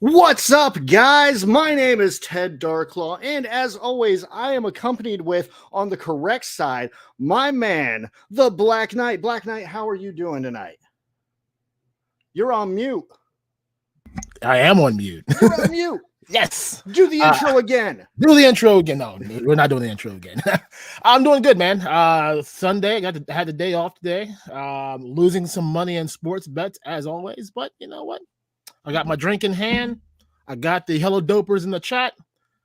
What's up, guys? My name is Ted DarkClaw, and as always, I am accompanied with, on the correct side, my man, the Black Knight. Black Knight, how are you doing tonight? You're on mute. I am on mute. You're on mute. Yes. Do the intro again. Do the intro again. No, we're not doing the intro again. I'm doing good, man. Sunday, had the day off today. Losing some money in sports bets as always, but you know what? I got my drink in hand. I got the Hello Dopers in the chat.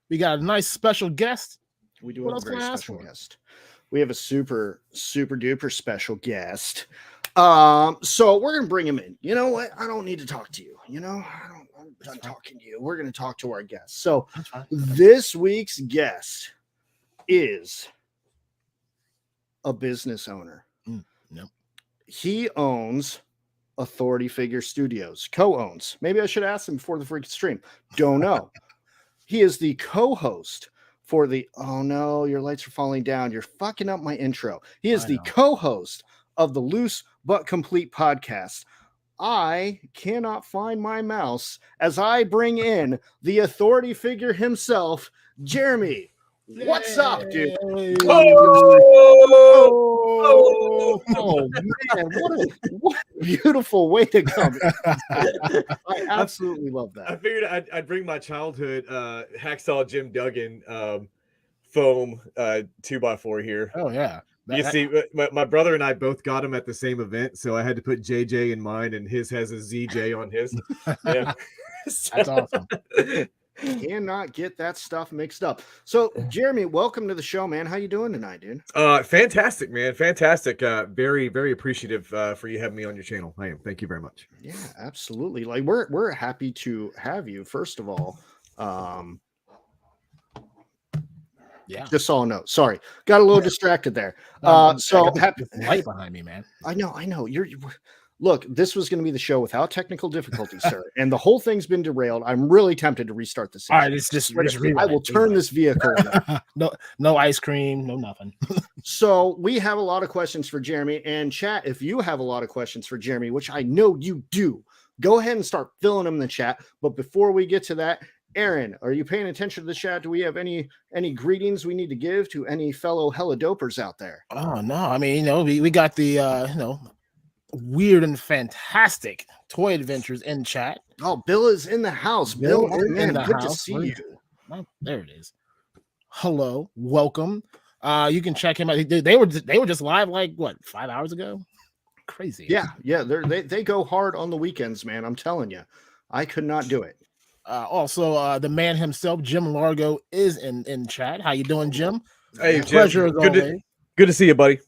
We got a nice special guest. We do have a very special guest. We have a super duper special guest. So we're gonna bring him in. You know what? I don't need to talk to you. I'm done talking to you. We're gonna talk to our guest. So this week's guest is a business owner. No. He owns Authority Figure Studios, co-owns. Maybe I should ask him before the freaking stream. Don't know. He is the co-host for the, oh no, your lights are falling down. You're fucking up my intro. He is the co-host of the Loose But Complete podcast. I cannot find my mouse as I bring in the Authority Figure himself, Jeremy. What's up, dude? Oh man, what a beautiful way to come. I absolutely love that. I figured I'd bring my childhood Hacksaw Jim Duggan foam 2x4 here. Oh yeah. You see, my brother and I both got him at the same event, so I had to put JJ in mine, and his has a ZJ on his. Yeah. That's awesome. Cannot get that stuff mixed up. So, Jeremy, welcome to the show, man. How you doing tonight, dude? Fantastic, man. Fantastic. Very, very appreciative for you having me on your channel. I am. Thank you very much. Yeah, absolutely. Like we're happy to have you. First of all, yeah. Just saw a note. Sorry, got a little distracted there. So happy light behind me, man. I know. You're look, this was going to be the show without technical difficulties, sir. And the whole thing's been derailed. I'm really tempted to restart this. All right, it's just I will turn this vehicle. No ice cream, no nothing. So we have a lot of questions for Jeremy, and chat, if you have a lot of questions for Jeremy, which I know you do, go ahead and start filling them in the chat. But before we get to that, Aaron, are you paying attention to the chat? Do we have any greetings we need to give to any fellow helladopers out there? Oh no, I mean, we got the weird and fantastic toy adventures in chat. Oh, Bill is in the house. Bill, man, good to see you. Oh, there it is. Hello, welcome. You can check him out. They were just live like what 5 hours ago. Crazy. Yeah. They go hard on the weekends, man. I'm telling you, I could not do it. Also, the man himself, Jim Largo, is in chat. How you doing, Jim? Hey, pleasure. Good to see you, buddy.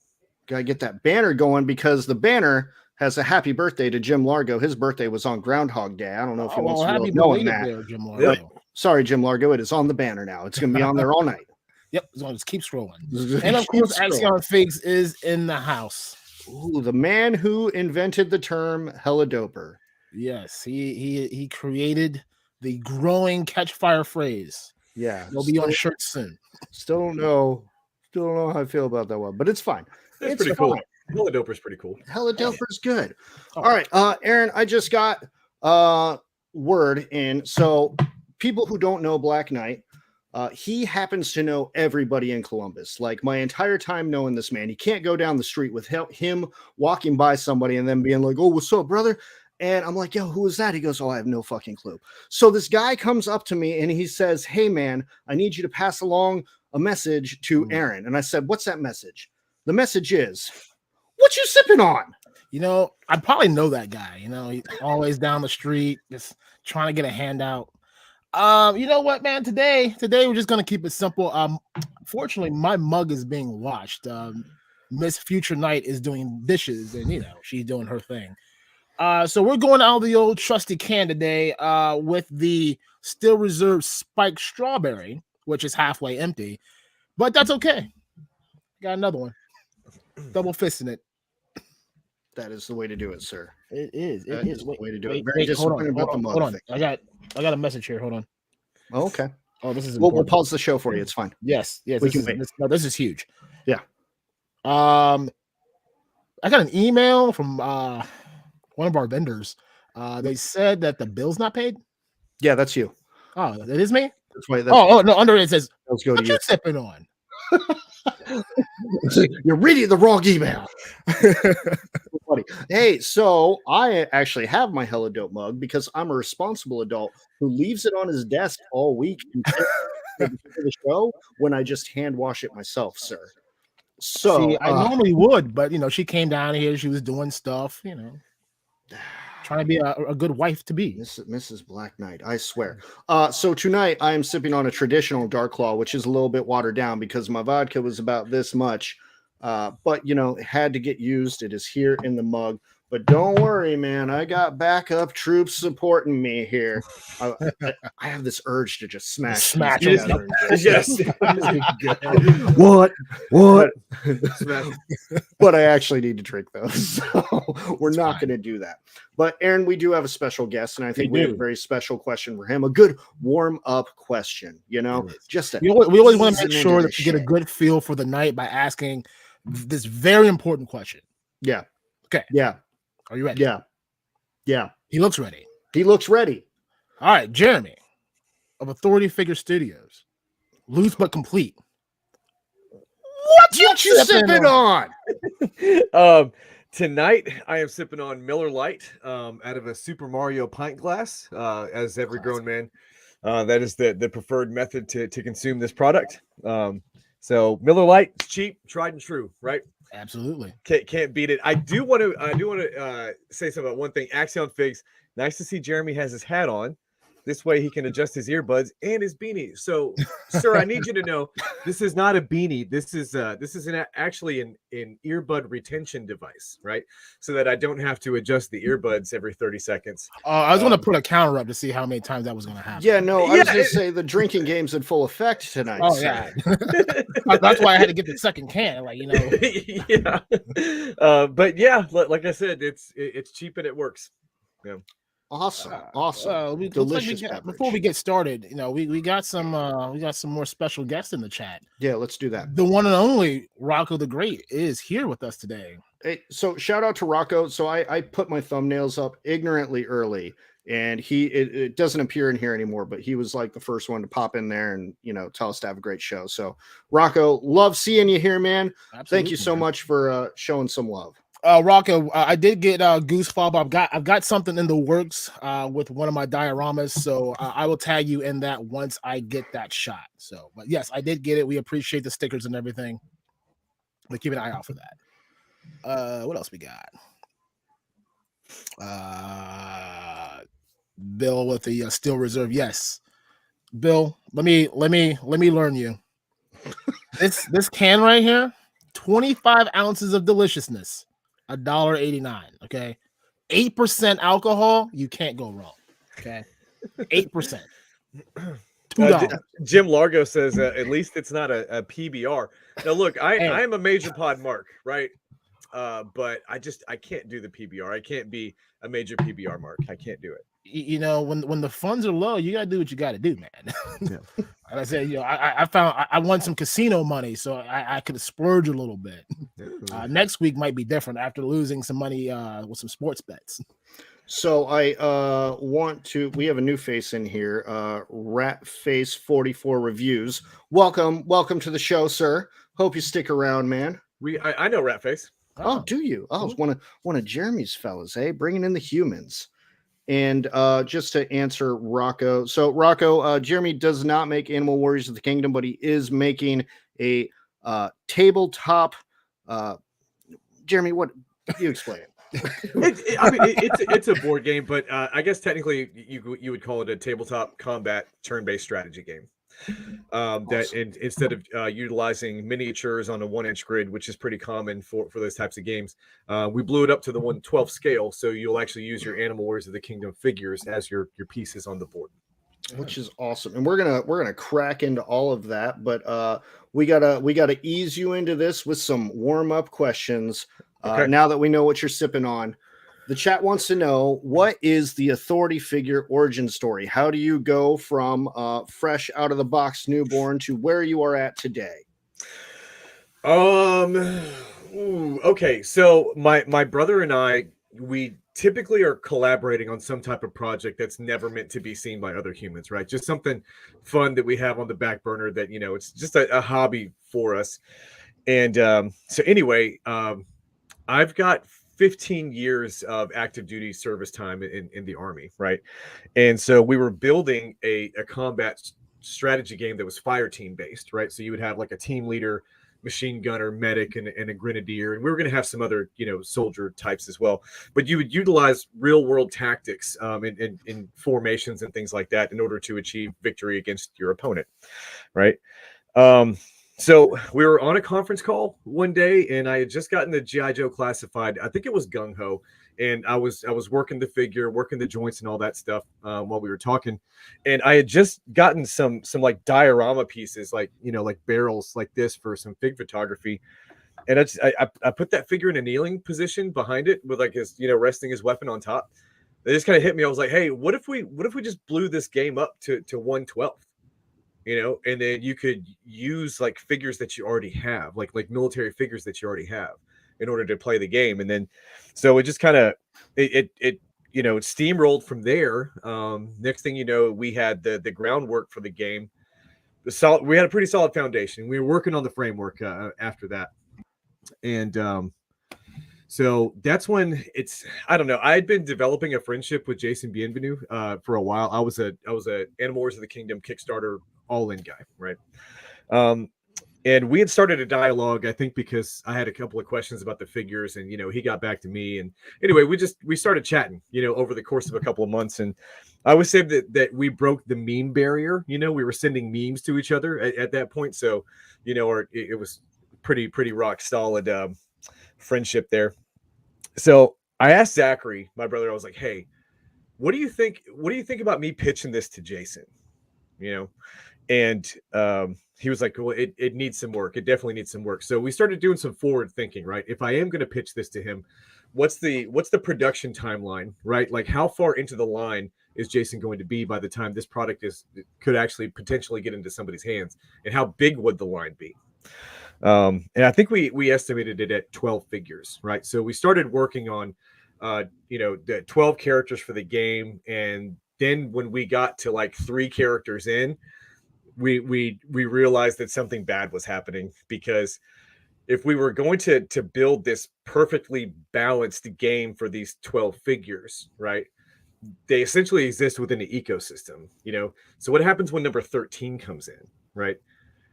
Gotta get that banner going because the banner has a happy birthday to Jim Largo. His birthday was on Groundhog Day. I don't know if he wants to know that. There, Jim Largo. Yep. Sorry, Jim Largo. It is on the banner now. It's going to be on there all night. Yep. As long as keep scrolling. And of course, Axion Figs is in the house. Ooh, the man who invented the term helladoper. Yes, he created the growing catch fire phrase. Yeah, it'll be on shirts soon. Still don't know how I feel about that one, but it's fine. It's pretty cool. Helladoper's pretty cool. Helladoper's good. All right, Aaron, I just got word in. So people who don't know Black Knight, he happens to know everybody in Columbus. Like my entire time knowing this man, he can't go down the street with him walking by somebody and then being like, "Oh, what's up, brother?" And I'm like, "Yo, who is that?" He goes, "Oh, I have no fucking clue." So this guy comes up to me and he says, "Hey, man, I need you to pass along a message to Aaron." And I said, "What's that message?" The message is, "What you sipping on?" I probably know that guy. He's always down the street, just trying to get a handout. You know what, man? Today we're just gonna keep it simple. Fortunately, my mug is being washed. Miss Future Night is doing dishes, and she's doing her thing. So we're going out of the old trusty can today with the still reserved spiked strawberry, which is halfway empty, but that's okay. Got another one. Double fisting it. That is the way to do it, sir. It is. It is the way to do it. Very disappointed about the mug. Hold on. I got a message here. Hold on. Oh, okay. Oh, this is. We'll pause the show for you. It's fine. Yes. We can wait. This is huge. Yeah. I got an email from one of our vendors. They said that the bill's not paid. Yeah, that's you. Oh, that is me. That's why. Oh, no. Under it says, Let's go to "What you. you sipping on?" You're reading the wrong email. Funny. Hey, so I actually have my Hella Dope mug because I'm a responsible adult who leaves it on his desk all week until the show when I just hand wash it myself, sir. So See, I normally would, but she came down here. She was doing stuff, trying to be a good wife to be. Mrs. Blacknight, I swear. So tonight I am sipping on a traditional DarkClaw, which is a little bit watered down because my vodka was about this much. But it had to get used. It is here in the mug. But don't worry, man. I got backup troops supporting me here. I have this urge to just smash these together and just- Yes. What? Smash. But I actually need to drink those. So we're not going to do that. But Aaron, we do have a special guest, and I think we have a very special question for him. A good warm-up question, just we always want to make sure that you get a good feel for the night by asking this very important question. Yeah. Okay. Yeah. Are you ready? Yeah. Yeah. He looks ready. He looks ready. All right, Jeremy of Authority Figure Studios. Loose but complete. What you sipping on? Tonight I am sipping on Miller Lite out of a Super Mario pint glass. As every grown man, that is the preferred method to consume this product. So Miller Lite, it's cheap, tried and true, right? Absolutely. Can't beat it. I do want to say something about one thing. Axion Figs, nice to see Jeremy has his hat on. This way he can adjust his earbuds and his beanie. So, sir, I need you to know this is not a beanie. This is actually an earbud retention device, right? So that I don't have to adjust the earbuds every 30 seconds. I was going to put a counter up to see how many times that was going to happen. Yeah, no, I was going to say the drinking game's in full effect tonight. Oh, yeah. That's why I had to get the second can, Yeah. But yeah, like I said, it's cheap and it works. Yeah. Awesome. Delicious beverage. Before we get started, we got some more special guests in the chat. Yeah, let's do that. The one and only Rocco the Great is here with us today. Hey, so shout out to Rocco. So I put my thumbnails up ignorantly early, and it doesn't appear in here anymore, but he was like the first one to pop in there and tell us to have a great show. So Rocco, love seeing you here, man. Absolutely, thank you so much for showing some love. Rocco, I did get Goose Fob. I've got something in the works with one of my dioramas, so I will tag you in that once I get that shot. So, but yes, I did get it. We appreciate the stickers and everything. But keep an eye out for that. What else we got? Bill with the Steel Reserve. Yes, Bill. Let me learn you. This can right here, 25 ounces of deliciousness. $1.89. Okay, 8% alcohol. You can't go wrong. Okay, 8%. Jim Largo says at least it's not a PBR. Now look, I am a major pod mark, right? But I can't do the PBR. I can't be a major PBR mark. I can't do it. When the funds are low, you gotta do what you gotta do, man. Yeah. Like I said, I found I won some casino money, so I could splurge a little bit. Next week might be different after losing some money with some sports bets. So I we have a new face in here, Ratface44 Reviews. Welcome to the show, sir. Hope you stick around, man. I know Ratface. Oh, do you? Oh, it's one of Jeremy's fellas, bringing in the humans. And just to answer Rocco, so Rocco, Jeremy does not make Animal Warriors of the Kingdom, but he is making a tabletop. Jeremy, what you explain it? It's a board game, but I guess technically you would call it a tabletop combat turn-based strategy game. Awesome. That instead of utilizing miniatures on a 1-inch grid, which is pretty common for those types of games, we blew it up to the 1/12 scale, so you'll actually use your Animal Warriors of the Kingdom figures as your pieces on the board, which is awesome. And we're gonna crack into all of that, but we gotta ease you into this with some warm-up questions. Okay. Now that we know what you're sipping on, the chat wants to know, what is the Authority Figure origin story? How do you go from fresh out of the box newborn to where you are at today? Okay, so my brother and I, we typically are collaborating on some type of project that's never meant to be seen by other humans, right? Just something fun that we have on the back burner that, you know, it's just a hobby for us. And so anyway, I've got 15 years of active duty service time in the Army, right? And so we were building a combat strategy game that was fire team based, right? So you would have like a team leader, machine gunner, medic, and a grenadier, and we were going to have some other, you know, soldier types as well. But you would utilize real world tactics in formations and things like that in order to achieve victory against your opponent, right? So we were on a conference call one day, and I had just gotten the GI Joe classified. I think it was Gung Ho, and I was working the figure, working the joints, and all that stuff while we were talking. And I had just gotten some like diorama pieces, like, you know, like barrels like this for some fig photography. And I put that figure in a kneeling position behind it with like his, you know, resting his weapon on top. They just kind of hit me. I was like, hey, what if we just blew this game up to 1/12? You know, and then you could use like figures that you already have, like military figures that you already have in order to play the game. And then, so it just kind of, it you know, it steamrolled from there. Next thing you know, we had the groundwork for the game. We had a pretty solid foundation. We were working on the framework after that. And so that's when I don't know. I had been developing a friendship with Jason Bienvenu for a while. I was a Animal Wars of the Kingdom Kickstarter all-in guy, right? And we had started a dialogue, I think, because I had a couple of questions about the figures, and, you know, he got back to me. And anyway, we started chatting, you know, over the course of a couple of months. And I would say that we broke the meme barrier. You know, we were sending memes to each other at that point. So, you know, it was pretty rock solid friendship there. So I asked Zachary, my brother, I was like, hey, what do you think about me pitching this to Jason? You know, and he was like, well, it needs some work. It definitely needs some work. So we started doing some forward thinking, right? If I am going to pitch this to him, what's the production timeline, right? Like, how far into the line is Jason going to be by the time this product could actually potentially get into somebody's hands? And how big would the line be? And I think we estimated it at 12 figures, right? So we started working on, you know, the 12 characters for the game. And then when we got to like 3 characters in, we realized that something bad was happening, because if we were going to build this perfectly balanced game for these 12 figures, right, they essentially exist within an ecosystem, you know? So what happens when number 13 comes in, right?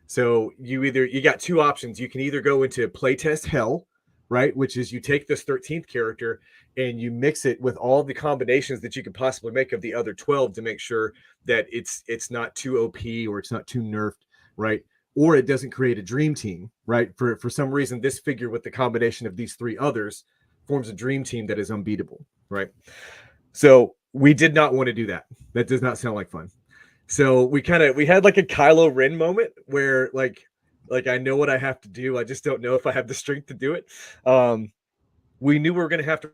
So you got 2 options. You can either go into playtest hell, right, which is you take this 13th character and you mix it with all the combinations that you could possibly make of the other 12 to make sure that it's not too OP or it's not too nerfed, right? Or it doesn't create a dream team, right? For some reason, this figure with the combination of these 3 others forms a dream team that is unbeatable, right? So we did not want to do that. That does not sound like fun. So we had like a Kylo Ren moment where like I know what I have to do. I just don't know if I have the strength to do it. We knew we were going to have to.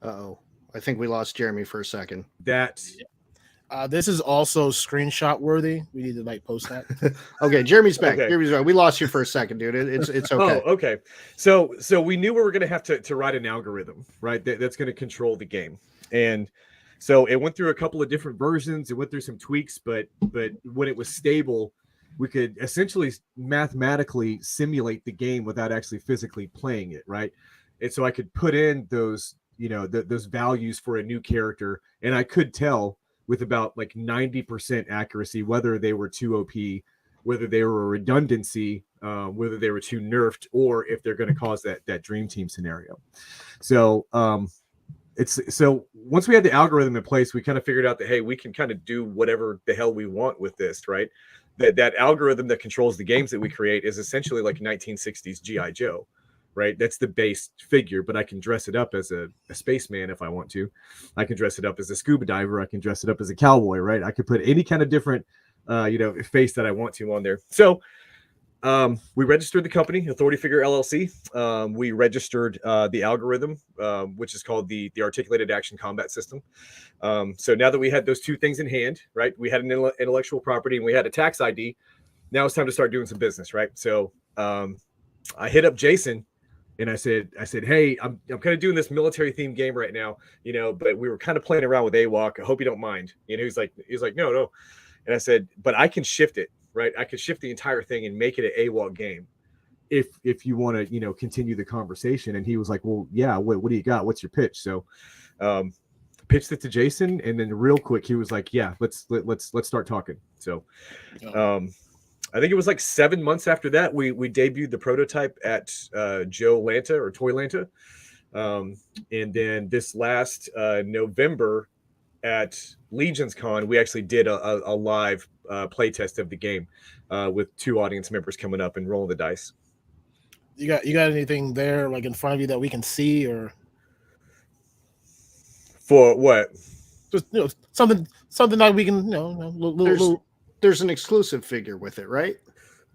Uh-oh. I think we lost Jeremy for a second. This is also screenshot worthy. We need to like post that. Okay, Jeremy's back. Okay. Jeremy's back. We lost you for a second, dude. It's okay. Oh, okay. So we knew we were going to have to write an algorithm, right? That's going to control the game. And so it went through a couple of different versions. It went through some tweaks, but when it was stable, we could essentially mathematically simulate the game without actually physically playing it, right? And so I could put in those, you know, those values for a new character, and I could tell with about like 90% accuracy whether they were too OP, whether they were a redundancy, whether they were too nerfed, or if they're going to cause that dream team scenario. So so once we had the algorithm in place, we kind of figured out that, hey, we can kind of do whatever the hell we want with this, right? That algorithm that controls the games that we create is essentially like 1960s GI Joe, right? That's the base figure, but I can dress it up as a spaceman if I want to. I can dress it up as a scuba diver. I can dress it up as a cowboy, right? I could put any kind of different, you know, face that I want to on there. So we registered the company, Authority Figure LLC. We registered the algorithm, which is called the Articulated Action Combat System. So now that we had those 2 things in hand, right, we had an intellectual property and we had a tax ID. Now it's time to start doing some business, right? So I hit up Jason and I said, hey, I'm kind of doing this military themed game right now, but we were kind of playing around with AWOC. I hope you don't mind. He's like, no. And I said, but I can shift it, right? I could shift the entire thing and make it an AWOC game if you want to, continue the conversation. And he was like, well, yeah, what do you got? What's your pitch? So pitched it to Jason, and then real quick he was like, yeah, let's start talking. So I think it was like 7 months after that we debuted the prototype at Joe Lanta or Toy Lanta, and then this last November at Legions Con we actually did a live play test of the game with 2 audience members coming up and rolling the dice. You got anything there like in front of you that we can see, or for what? Just something that we can There's an exclusive figure with it, right?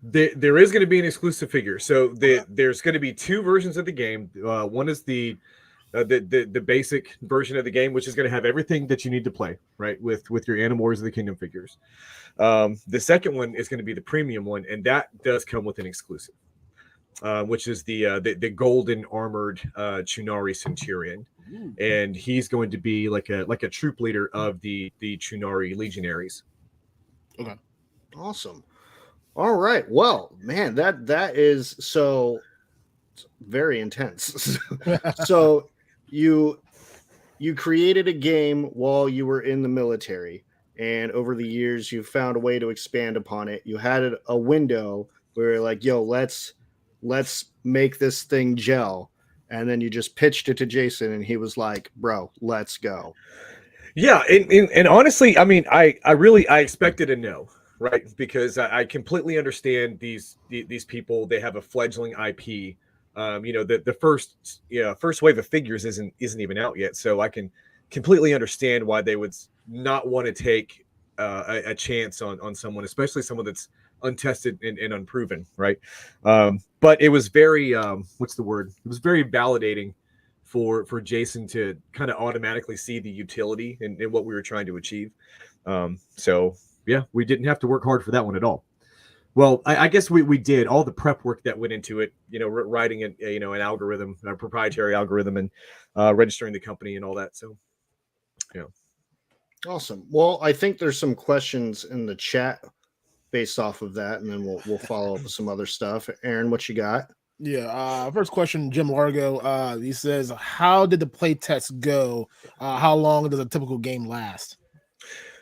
There is going to be an exclusive figure. So there's going to be 2 versions of the game. One is the basic version of the game, which is going to have everything that you need to play, right, with your Animals of the Kingdom figures. The second one is going to be the premium one, and that does come with an exclusive, which is the golden armored Chunari Centurion. And he's going to be like a troop leader of the Chunari Legionaries. Okay. Awesome. All right. Well, man, that is so very intense. So you created a game while you were in the military, and over the years you found a way to expand upon it. You had a window where you're like, yo, let's make this thing gel. And then you just pitched it to Jason, and he was like, bro, let's go. Yeah. And honestly, I mean, I expected a no, right? Because I completely understand these people. They have a fledgling IP. The first wave of figures isn't even out yet. So I can completely understand why they would not want to take a chance on someone, especially someone that's untested and unproven, right? But it was very what's the word? It was very validating for Jason to kind of automatically see the utility in what we were trying to achieve. So yeah, we didn't have to work hard for that one at all. Well, I guess we did all the prep work that went into it, writing an algorithm, a proprietary algorithm, and registering the company and all that. So yeah. Awesome. Well, I think there's some questions in the chat based off of that, and then we'll follow up with some other stuff. Aaron, what you got? Yeah. First question, Jim Largo. He says, how did the play test go? How long does a typical game last?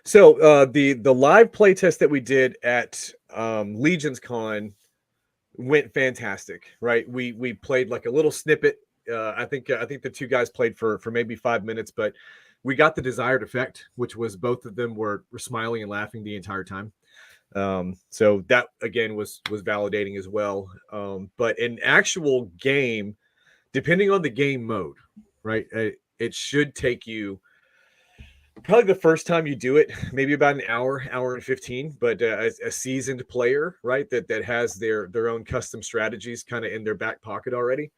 So the live play test that we did at Legions Con went fantastic, right? We played like a little snippet. I think the 2 guys played for maybe 5 minutes, but we got the desired effect, which was both of them were smiling and laughing the entire time. So that again was validating as well. But in actual game, depending on the game mode, right, it should take you probably the first time you do it, maybe about an hour and 15. But a seasoned player, right, that has their own custom strategies kind of in their back pocket already,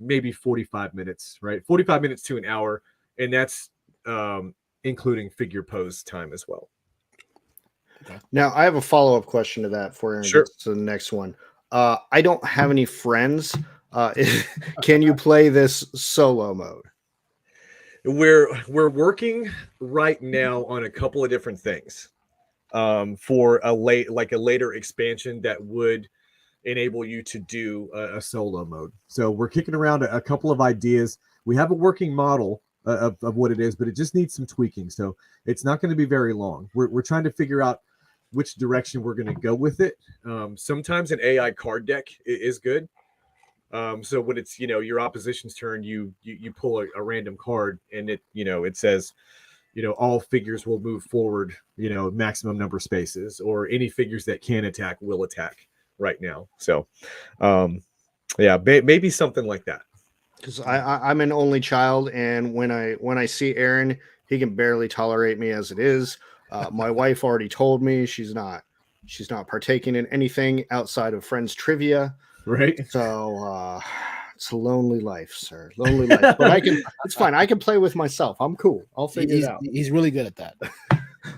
maybe 45 minutes, right, 45 minutes to an hour, and that's including figure pose time as well. Okay. Now, I have a follow-up question to that for Aaron. Sure. To the next one. I don't have any friends. Can you play this solo mode? We're working right now on a couple of different things for a later expansion that would enable you to do a solo mode. So we're kicking around a couple of ideas. We have a working model of what it is, but it just needs some tweaking. So it's not going to be very long. We're trying to figure out which direction we're going to go with it. Sometimes an AI card deck is good. So when it's, your opposition's turn, you pull a random card, and it says, all figures will move forward, maximum number of spaces, or any figures that can attack will attack right now. So yeah, maybe something like that. Because I'm an only child, and when I see Aaron, he can barely tolerate me as it is. My wife already told me she's not partaking in anything outside of friends trivia. Right. So it's a lonely life, sir. Lonely life. But it's fine. I can play with myself. I'm cool. I'll figure it out. He's really good at that.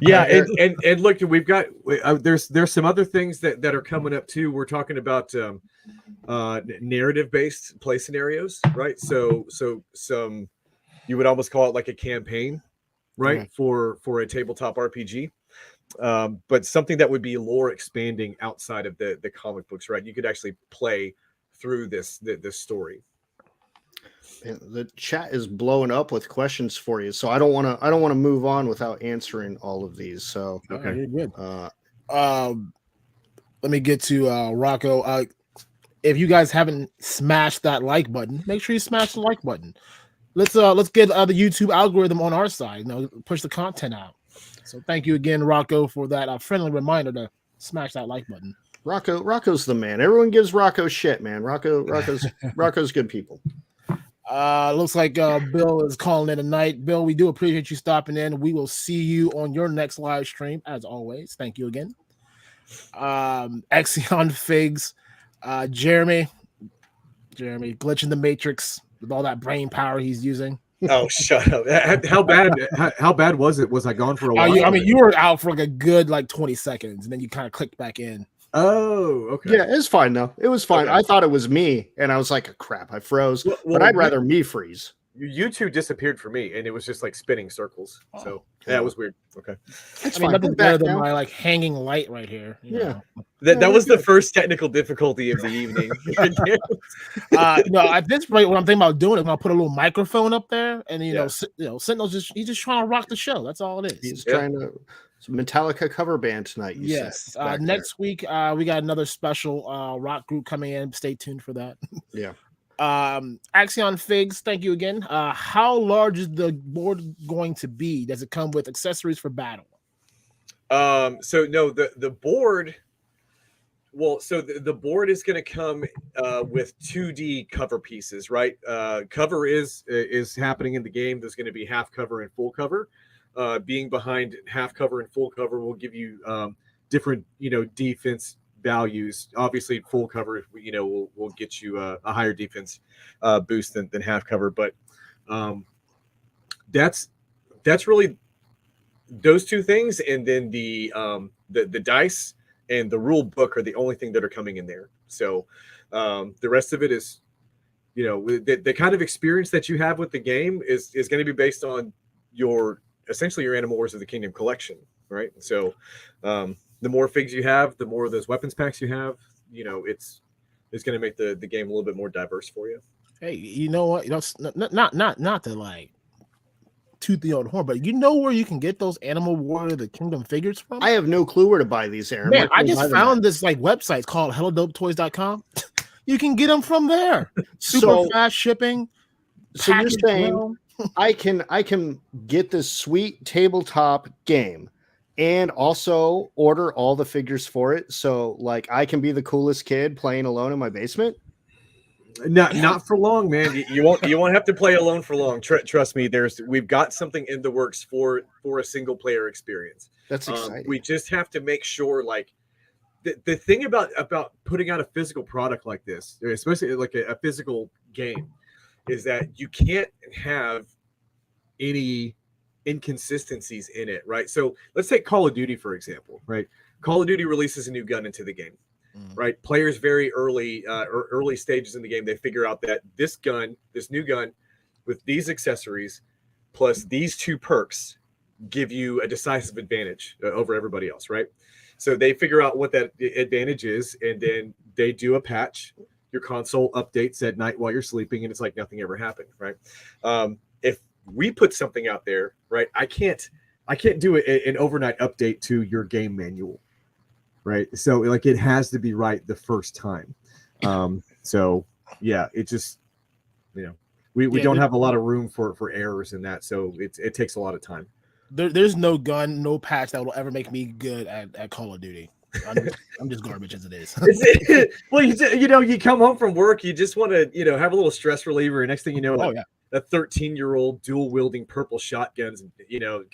Yeah, and look, we've got there's some other things that are coming up too. We're talking about narrative based play scenarios, right? So some you would almost call it like a campaign, right? For a tabletop RPG. But something that would be lore expanding outside of the comic books, right? You could actually play through this story. The chat is blowing up with questions for you, so I don't want to move on without answering all of these. So okay, you're good. Let me get to Rocco. If you guys haven't smashed that like button, make sure you smash the like button. Let's get the YouTube algorithm on our side. Push the content out. So thank you again, Rocco, for that friendly reminder to smash that like button. Rocco's the man. Everyone gives Rocco shit, man. Rocco's good people. Looks like Bill is calling it a night. Bill, we do appreciate you stopping in. We will see you on your next live stream, as always. Thank you again. Exion Figs, Jeremy, glitching the matrix with all that brain power he's using. Oh, shut up! How bad was it? Was I gone for a while? You were out for like a good 20 seconds, and then you kind of clicked back in. Oh, okay. Yeah, it's fine though. It was fine. Okay. I thought it was me, and I was like, "Crap, I froze." But I'd rather me freeze. You two disappeared for me, and it was just like spinning circles. So yeah, it was weird. Okay, it's fine. Nothing better than my hanging light right here. Yeah, that was the first technical difficulty of the evening. No, at this point, what I'm thinking about doing is I'll put a little microphone up there, and Sentinel's he's just trying to rock the show. That's all it is. He's trying to. Metallica cover band tonight. Yes. Next week, we got another special rock group coming in. Stay tuned for that. Yeah. Axion Figs, thank you again. How large is the board going to be? Does it come with accessories for battle? So no, the board. Well, so the board is going to come with 2D cover pieces, right? Cover is happening in the game. There's going to be half cover and full cover. Being behind half cover and full cover will give you different, defense values. Obviously, full cover, will get you a higher defense boost than half cover. But that's really those two things, and then the dice and the rule book are the only thing that are coming in there. So the rest of it is, the kind of experience that you have with the game is going to be based on essentially your Animal Wars of the Kingdom collection, right? So the more figs you have, the more of those weapons packs you have, it's going to make the game a little bit more diverse for you. Hey, you know what? Not to toot the old horn, but you know where you can get those Animal Wars of the Kingdom figures from? I have no clue where to buy these, Aaron. Man, I just found this website. It's called helladopetoys.com. You can get them from there. Super fast shipping. So you're saying I can get this sweet tabletop game and also order all the figures for it, so I can be the coolest kid playing alone in my basement? Not for long, man. You won't have to play alone for long. Trust me. We've got something in the works for a single player experience. That's exciting. We just have to make sure, the thing about putting out a physical product like this, especially a physical game, is that you can't have any inconsistencies in it, right? So let's take Call of Duty, for example, right? Call of Duty releases a new gun into the game. Right, players very early stages in the game, they figure out that this new gun with these accessories plus these two perks give you a decisive advantage over everybody else, right? So they figure out what that advantage is, and then they do a patch. Your console updates at night while you're sleeping, and it's like nothing ever happened, right? If we put something out there, right, I can't do an overnight update to your game manual. Right. So it has to be right the first time. So yeah, it just, we don't have a lot of room for errors in that. So it takes a lot of time. There's no gun, no patch that will ever make me good at Call of Duty. I'm just garbage as it is. Well, you come home from work, you just want to, have a little stress reliever. And next thing you know, a 13-year-old dual wielding purple shotguns,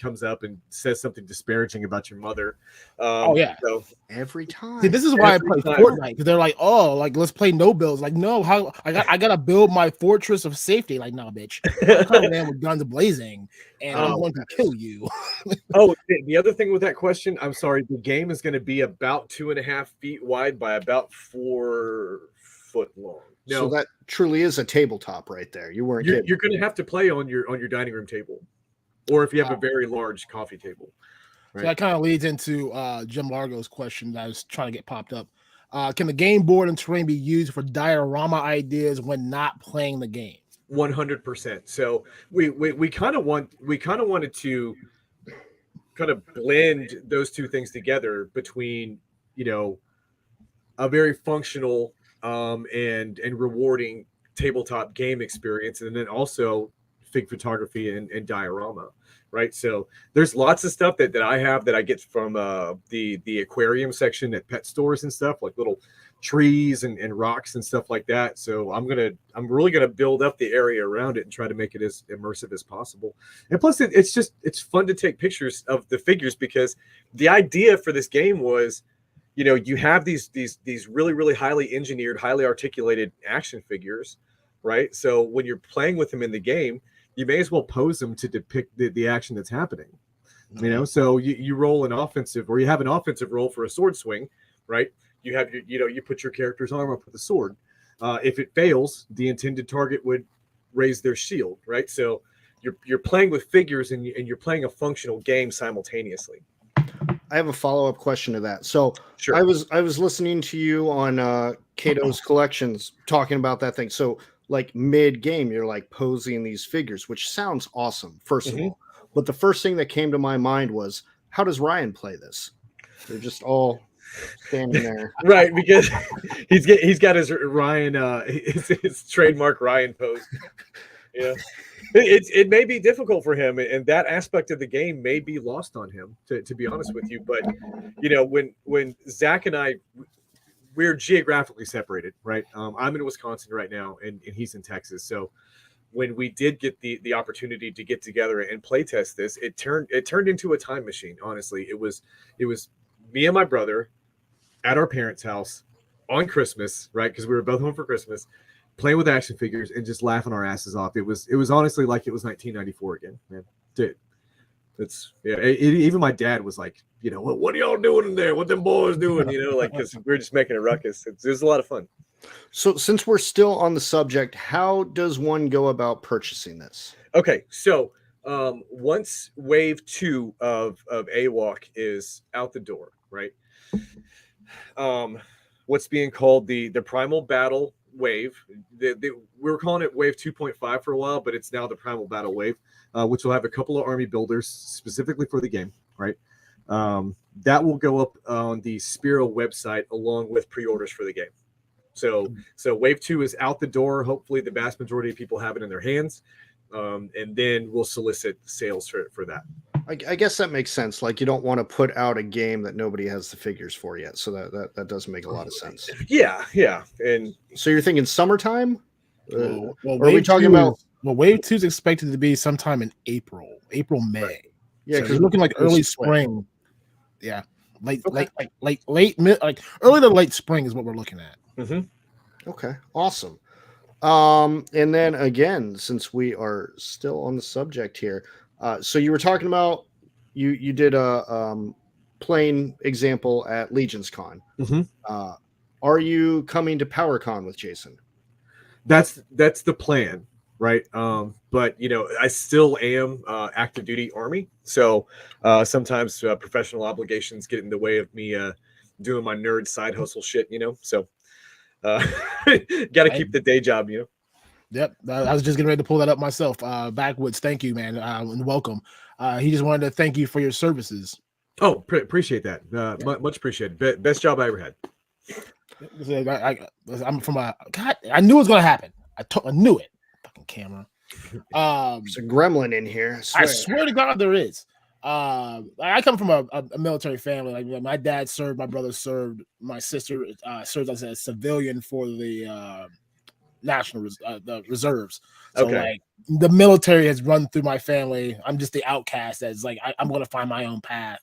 comes up and says something disparaging about your mother. Oh yeah. So Every time. See, this is why I Every play time. Fortnite, because they're like, oh, like let's play no builds. Like, no, how I gotta build my fortress of safety. Like, no, bitch, I'm coming in with guns blazing, and I'm going to kill you. Oh, the other thing with that question, I'm sorry, the game is going to be about 2.5 feet wide by about 4 foot long. So that truly is a tabletop right there. You weren't kidding. You're going to have to play on your dining room table, or if you have a very large coffee table. Right? So that kind of leads into Jim Largo's question that I was trying to get popped up. Can the game board and terrain be used for diorama ideas when not playing the game? 100%. So we kind of wanted to kind of blend those two things together between a very functional and rewarding tabletop game experience, and then also fig photography and diorama, right? So there's lots of stuff that I have that I get from the aquarium section at pet stores and stuff, like little trees and rocks and stuff like that. So I'm really gonna build up the area around it and try to make it as immersive as possible. And plus it's fun to take pictures of the figures, because the idea for this game was, you have these really, really highly engineered, highly articulated action figures, right? So when you're playing with them in the game, you may as well pose them to depict the action that's happening. So you roll an offensive, or you have an offensive roll for a sword swing, right? You have you put your character's arm up with a sword. If it fails, the intended target would raise their shield, right? So you're playing with figures and you're playing a functional game simultaneously. I have a follow-up question to that. So sure. I was listening to you on Cato's Collections talking about that thing. So like mid-game, you're like posing these figures, which sounds awesome, first of all. But the first thing that came to my mind was, how does Ryan play this? They're just all standing there. Right, because he's got his Ryan his trademark Ryan pose. It may be difficult for him, and that aspect of the game may be lost on him, to be honest with you. But when Zach and I, we're geographically separated, right? I'm in Wisconsin right now, and he's in Texas. So when we did get the opportunity to get together and play test this, it turned into a time machine. Honestly, it was me and my brother at our parents' house on Christmas, right? Because we were both home for Christmas, playing with action figures and just laughing our asses off. It was honestly like it was 1994 again, man. Dude, even my dad was like, what are y'all doing in there? What them boys doing? Because we were just making a ruckus. It was a lot of fun. So since we're still on the subject, how does one go about purchasing this? Okay, so once wave 2 of AWOC is out the door, right? What's being called the Primal Battle Wave. We were calling it Wave 2.5 for a while, but it's now the Primal Battle Wave, which will have a couple of army builders specifically for the game, right? That will go up on the Spiro website along with pre-orders for the game. So Wave 2 is out the door. Hopefully the vast majority of people have it in their hands. And then we'll solicit sales for that. I guess that makes sense. Like, you don't want to put out a game that nobody has the figures for yet. So that does make a lot of sense. Yeah. And so you're thinking summertime? Well, or are we talking about? Wave 2 is expected to be sometime in April, May. Right. Yeah, because we're looking like early spring. Yeah, late mid, like early to late spring is what we're looking at. Okay, awesome. And then again, since we are still on the subject here, so you were talking about you did a playing example at Legion's Con. Are you coming to PowerCon with Jason? That's the plan, right? But I still am active duty Army, so sometimes professional obligations get in the way of me doing my nerd side hustle shit, so got to keep the day job, Yep, I was just getting ready to pull that up myself. Backwoods, thank you, man, and welcome. He just wanted to thank you for your services. Oh, appreciate that. Much appreciated. Best job I ever had. I'm from God. I knew it was gonna happen. I knew it. Fucking camera. There's a gremlin in here. I swear to God, there is. I come from a military family. Like, my dad served, my brother served, my sister served as a civilian for the the reserves. So Okay. like the military has run through my family. I'm just the outcast that's like I'm going to find my own path.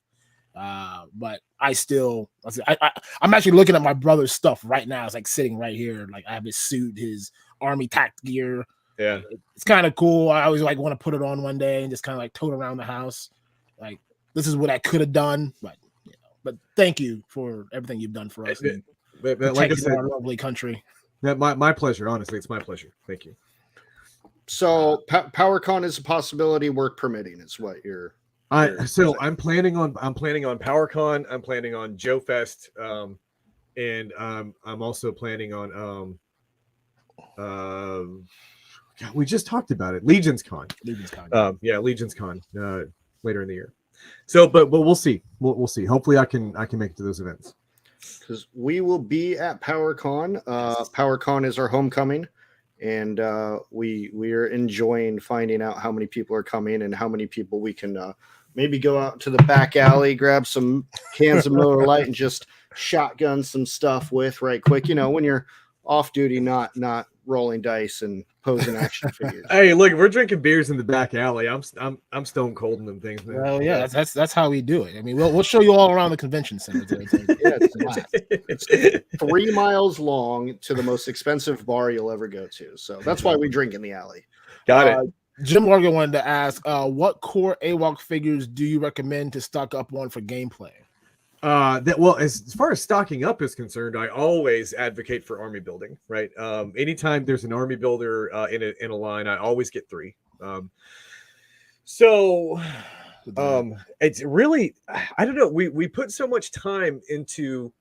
But I'm actually looking at my brother's stuff right now. It's like sitting right here. Like I have his suit, his army tact gear. Yeah. It's kind of cool. I always like want to put it on one day and just kind of like tote around the house. Like this is what I could have done, but thank you for everything you've done for us. But like I said, our lovely country. My pleasure. Honestly, it's my pleasure. Thank you. So PowerCon is a possibility, work permitting, is what you're. I'm planning on PowerCon. I'm planning on Joe Fest, and I'm also planning on God, we just talked about it. Legion's Con. Legion's Con later in the year. So, but we'll see. We'll see. Hopefully, I can make it to those events. Because we will be at PowerCon. PowerCon is our homecoming, and we are enjoying finding out how many people are coming and how many people we can maybe go out to the back alley, grab some cans of Miller Lite, and just shotgun some stuff with right quick. You know, when you're off duty, not rolling dice and posing action figures. Hey, look, we're drinking beers in the back alley. I'm stone cold in them things, man. Well, yeah, that's how we do it. I mean, we'll show you all around the convention center. It's 3 miles long to the most expensive bar you'll ever go to. So that's why we drink in the alley. Got it. Jim Morgan wanted to ask, what core AWOC figures do you recommend to stock up on for gameplay? As far as stocking up is concerned, I always advocate for army building, right? Anytime there's an army builder in a line, I always get 3. It's really, I don't know. We put so much time into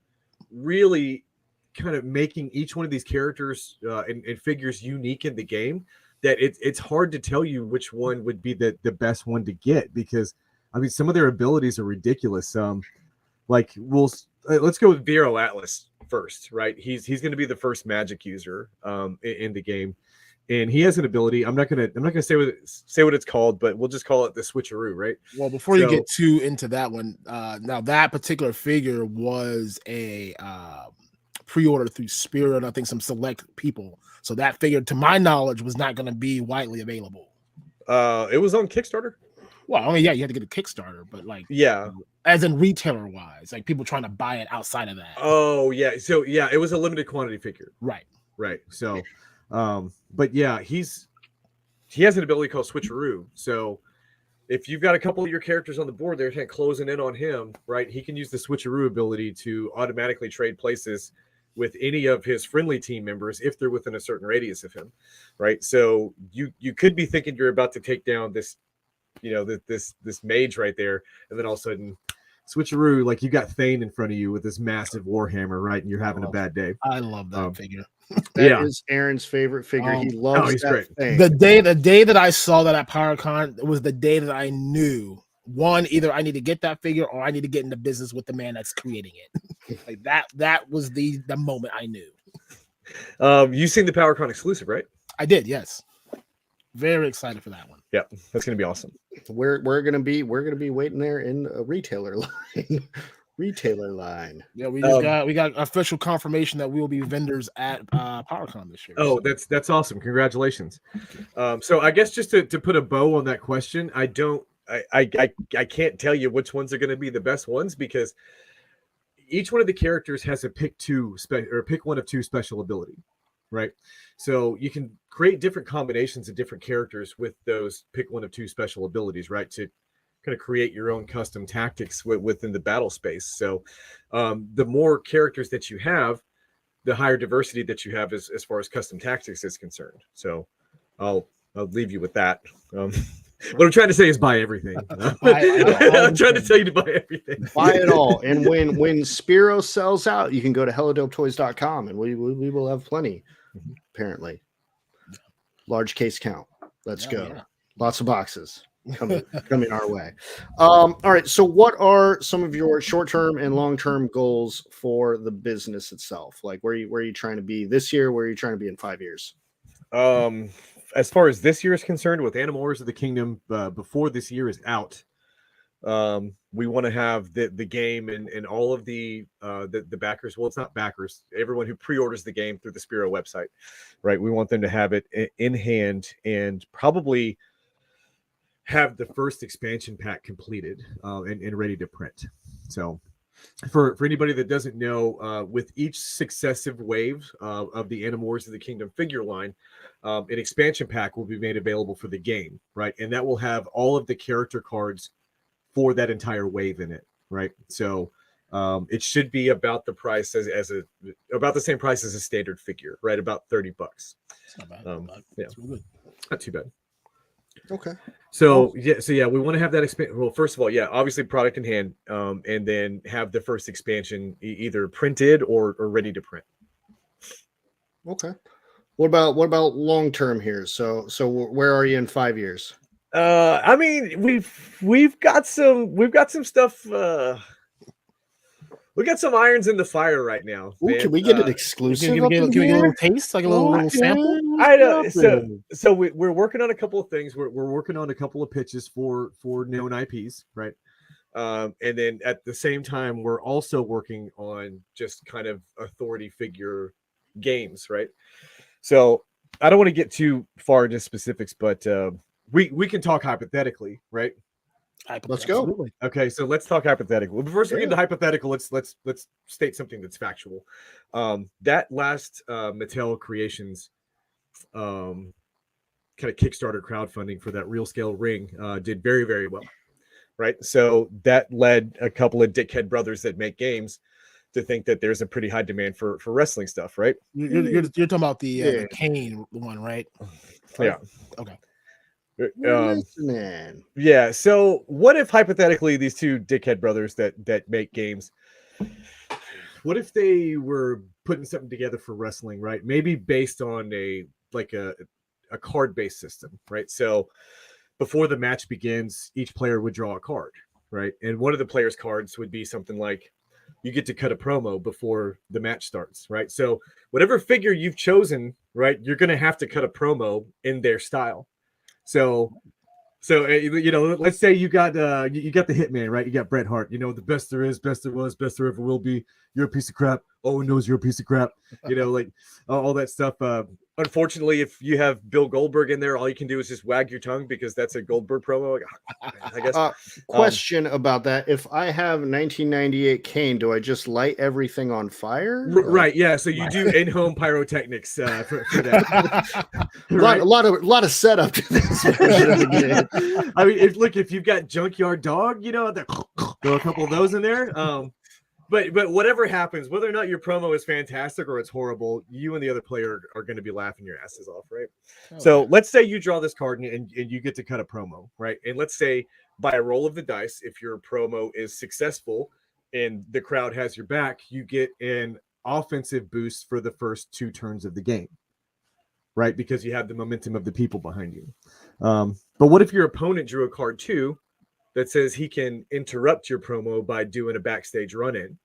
really kind of making each one of these characters and figures unique in the game that it's hard to tell you which one would be the best one to get, because I mean some of their abilities are ridiculous. Like let's go with Vero Atlas first, right? He's going to be the first magic user in the game, and he has an ability. I'm not gonna say what it's called, but we'll just call it the switcheroo, right? Well, before you get too into that one, now that particular figure was a pre-order through Spirit, and I think some select people. So that figure, to my knowledge, was not going to be widely available. It was on Kickstarter. Well, I mean, yeah, you had to get a Kickstarter, but like, yeah, as in retailer wise, like people trying to buy it outside of that. Oh yeah, so yeah, it was a limited quantity figure. Right. So, but yeah, he has an ability called switcheroo. So if you've got a couple of your characters on the board, they're kind of closing in on him, right? He can use the switcheroo ability to automatically trade places with any of his friendly team members if they're within a certain radius of him, right? So you could be thinking you're about to take down this, this mage right there, and then all of a sudden, switcheroo, like you got Thane in front of you with this massive warhammer, right? And you're having a bad day. I love that figure. That is Aaron's favorite figure. He loves he's that great. thing. The day that I saw that at PowerCon was the day that I knew, one, either I need to get that figure or I need to get into business with the man that's creating it. Like that was the moment I knew. You've seen the PowerCon exclusive, right? I did, yes. Very excited for that one. Yeah, that's gonna be awesome. We're gonna be waiting there in a retailer line. Yeah, we got official confirmation that we will be vendors at PowerCon this year. Oh, so. that's awesome! Congratulations. So I guess just to put a bow on that question, I can't tell you which ones are going to be the best ones, because each one of the characters has a pick one of 2 special ability, right? So you can create different combinations of different characters with those pick one of 2 special abilities, right? To kind of create your own custom tactics within the battle space. So the more characters that you have, the higher diversity that you have as far as custom tactics is concerned. So I'll leave you with that. What I'm trying to say is buy everything. I'm trying to tell you to buy everything. Buy it all. And when Spiro sells out, you can go to helladopetoys.com and we will have plenty, apparently. Large case count. Let's go. Yeah. Lots of boxes coming our way. All right. So what are some of your short-term and long-term goals for the business itself? Like where are you trying to be this year? Where are you trying to be in 5 years? As far as this year is concerned, with Animal Wars of the Kingdom, before this year is out, We want to have the game and all of the backers. Well, it's not backers. Everyone who pre-orders the game through the Spiro website, right? We want them to have it in hand and probably have the first expansion pack completed and ready to print. So for anybody that doesn't know, with each successive wave of the Animorphs of the Kingdom figure line, an expansion pack will be made available for the game, right? And that will have all of the character cards for that entire wave in it, right? So it should be about the price about the same price as a standard figure, right? About $30. It's not bad. Yeah, It's really good. not too bad. Okay. So we want to have that well, first of all, obviously product in hand, and then have the first expansion either printed or ready to print. Okay. What about long term here? So where are you in 5 years? I mean, we've got some stuff. We got some irons in the fire right now. Ooh, can we get an exclusive? Can we get a little taste, like a little sample? I know. So we're working on a couple of things. We're working on a couple of pitches for known IPs, right? And then at the same time, we're also working on just kind of authority figure games, right? So I don't want to get too far into specifics, but we can talk hypothetically, right? Let's go. Absolutely. Okay, so let's talk hypothetical. But first, we get into hypothetical. Let's state something that's factual. That last Mattel Creations kind of Kickstarter crowdfunding for that real scale ring did very, very well, right? So that led a couple of dickhead brothers that make games to think that there's a pretty high demand for wrestling stuff, right? You're talking about the Kane one, right? Yeah. Okay. Yeah. So what if hypothetically these two dickhead brothers that make games, what if they were putting something together for wrestling, right? Maybe based on a card-based system, right? So before the match begins, each player would draw a card, right? And one of the players' cards would be something like, you get to cut a promo before the match starts, right? So whatever figure you've chosen, right, you're going to have to cut a promo in their style. So let's say you got the Hitman, right? You got Bret Hart, the best there is, best there was, best there ever will be. You're a piece of crap. Owen knows you're a piece of crap. Like all that stuff. Unfortunately, if you have Bill Goldberg in there, all you can do is just wag your tongue because that's a Goldberg promo, I guess. Question about that. If I have 1998 Kane, do I just light everything on fire? Right. Yeah. So you do in-home pyrotechnics for that. Right? A lot of setup to this version of the game. I mean, if you've got Junkyard Dog, throw a couple of those in there. But whatever happens, whether or not your promo is fantastic or it's horrible, you and the other player are going to be laughing your asses off, right? Oh, so let's say you draw this card and you get to cut a promo, right? And let's say by a roll of the dice, if your promo is successful and the crowd has your back, you get an offensive boost for the first 2 turns of the game, right? Because you have the momentum of the people behind you. But what if your opponent drew a card too that says he can interrupt your promo by doing a backstage run-in,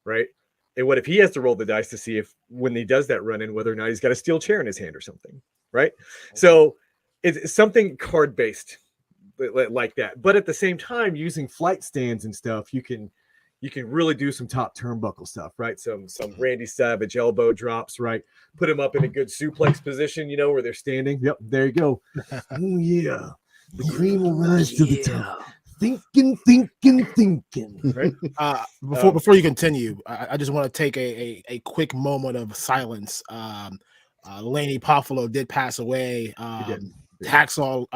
right? And what if he has to roll the dice to see if when he does that run-in, whether or not he's got a steel chair in his hand or something, right? Okay. So it's something card-based like that. But at the same time, using flight stands and stuff, you can really do some top turnbuckle stuff, right? Some Randy Savage elbow drops, right? Put him up in a good suplex position, where they're standing. Yep, there you go. Oh, yeah. The cream will rise to the top. Thinking. Right. Before you continue, I just want to take a quick moment of silence. Laney Poffalo did pass away. Hacksaw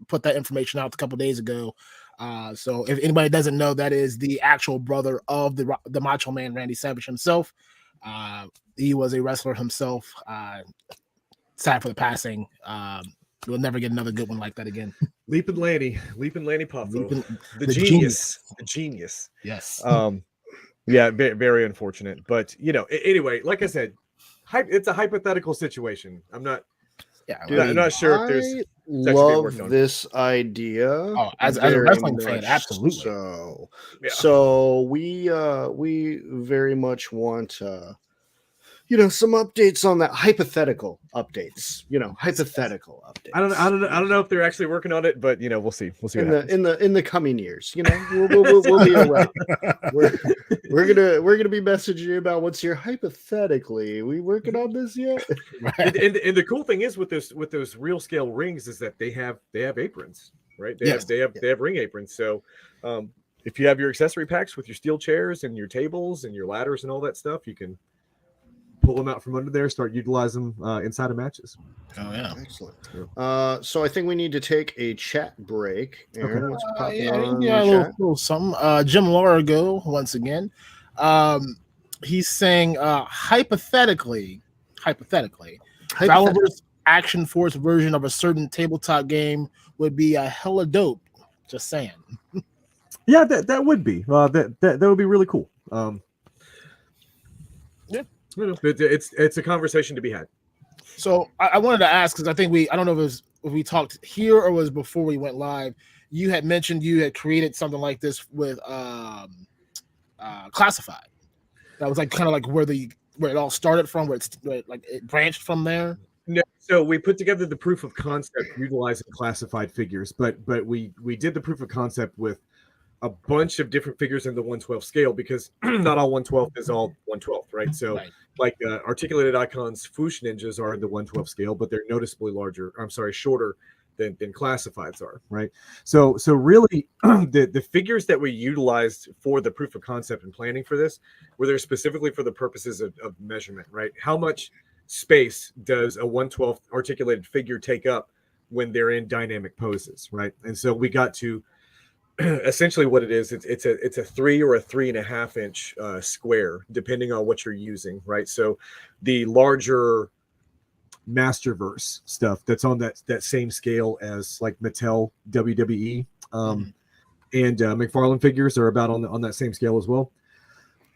put that information out a couple days ago. So if anybody doesn't know, that is the actual brother of the Macho Man Randy Savage himself. He was a wrestler himself. Sad for the passing. We'll never get another good one like that again. Leaping Lanny Poffo, the genius. Yes. Yeah, very unfortunate. But anyway, like I said, it's a hypothetical situation. I'm not sure if there's. Love this idea. Oh, as a wrestling fan, absolutely. So we very much want some updates on that, hypothetical updates. Hypothetical updates. I don't know if they're actually working on it, but we'll see. We'll see in what happens. the coming years. We'll be all right. We're gonna be messaging you about what's your hypothetically. We working on this yet? And the cool thing is with those real scale rings is that they have aprons, right? They have ring aprons. So if you have your accessory packs with your steel chairs and your tables and your ladders and all that stuff, you can pull them out from under there, start utilizing them inside of matches. Oh yeah, excellent. So I think we need to take a chat break. Aaron, what's popping on a chat? little something. Jim Larago once again. He's saying hypothetically, Valve's Action Force version of a certain tabletop game would be a hella dope. Just saying. Yeah, that would be. That would be really cool. Yeah, it's a conversation to be had. So I wanted to ask, because I think I don't know if we talked here or was before we went live. You had mentioned you had created something like this with Classified. That was kind of where it all started from, where it branched from there. No, so we put together the proof of concept utilizing classified figures, but we did the proof of concept with a bunch of different figures in the 1/12 scale, because not all 1/12 is all 1/12, right? So articulated icons, Foosh ninjas are in the 1/12 scale, but they're noticeably shorter than classifieds are, right? So really the figures that we utilized for the proof of concept and planning for this were there specifically for the purposes of measurement, right? How much space does a 1/12 articulated figure take up when they're in dynamic poses, right? And so we got to essentially what it is, it's a 3 or a 3.5 inch square, depending on what you're using, right? So the larger Masterverse stuff that's on that same scale as Mattel WWE and McFarlane figures are about on that same scale as well.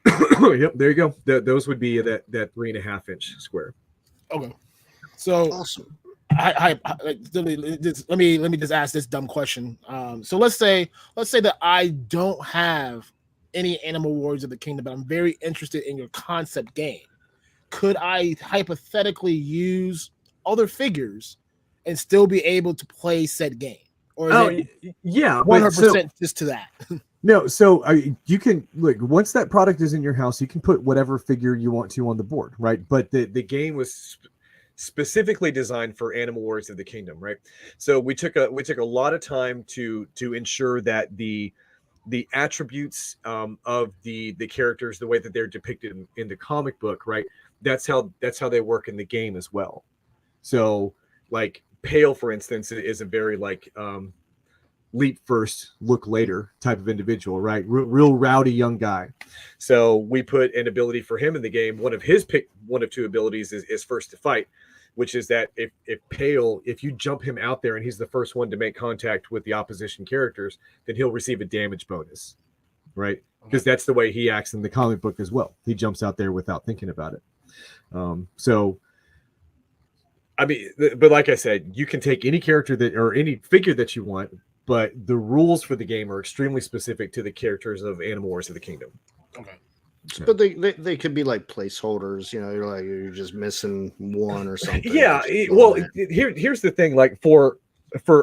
Yep, there you go. Those would be that 3.5 inch square. Okay, so awesome. Let me just ask this dumb question. So let's say that I don't have any Animal Warriors of the Kingdom, but I'm very interested in your concept game. Could I hypothetically use other figures and still be able to play said game? Or is it 100% just to that? No, so you can look, once that product is in your house, you can put whatever figure you want to on the board, right? But the game was specifically designed for Animal Warriors of the Kingdom, right? So we took a lot of time to ensure that the attributes of the characters, the way that they're depicted in the comic book, right? That's how they work in the game as well. So Pale, for instance, is a very leap first, look later type of individual, right? Real rowdy young guy. So we put an ability for him in the game. One of two abilities is first to fight, which is that if Pale, if you jump him out there and he's the first one to make contact with the opposition characters, then he'll receive a damage bonus, right? Because that's the way he acts in the comic book as well. He jumps out there without thinking about it. But like I said, you can take any character or any figure that you want, but the rules for the game are extremely specific to the characters of Animal Wars of the Kingdom. Okay. But they could be placeholders, you're just missing one or something. Yeah, here's the thing, for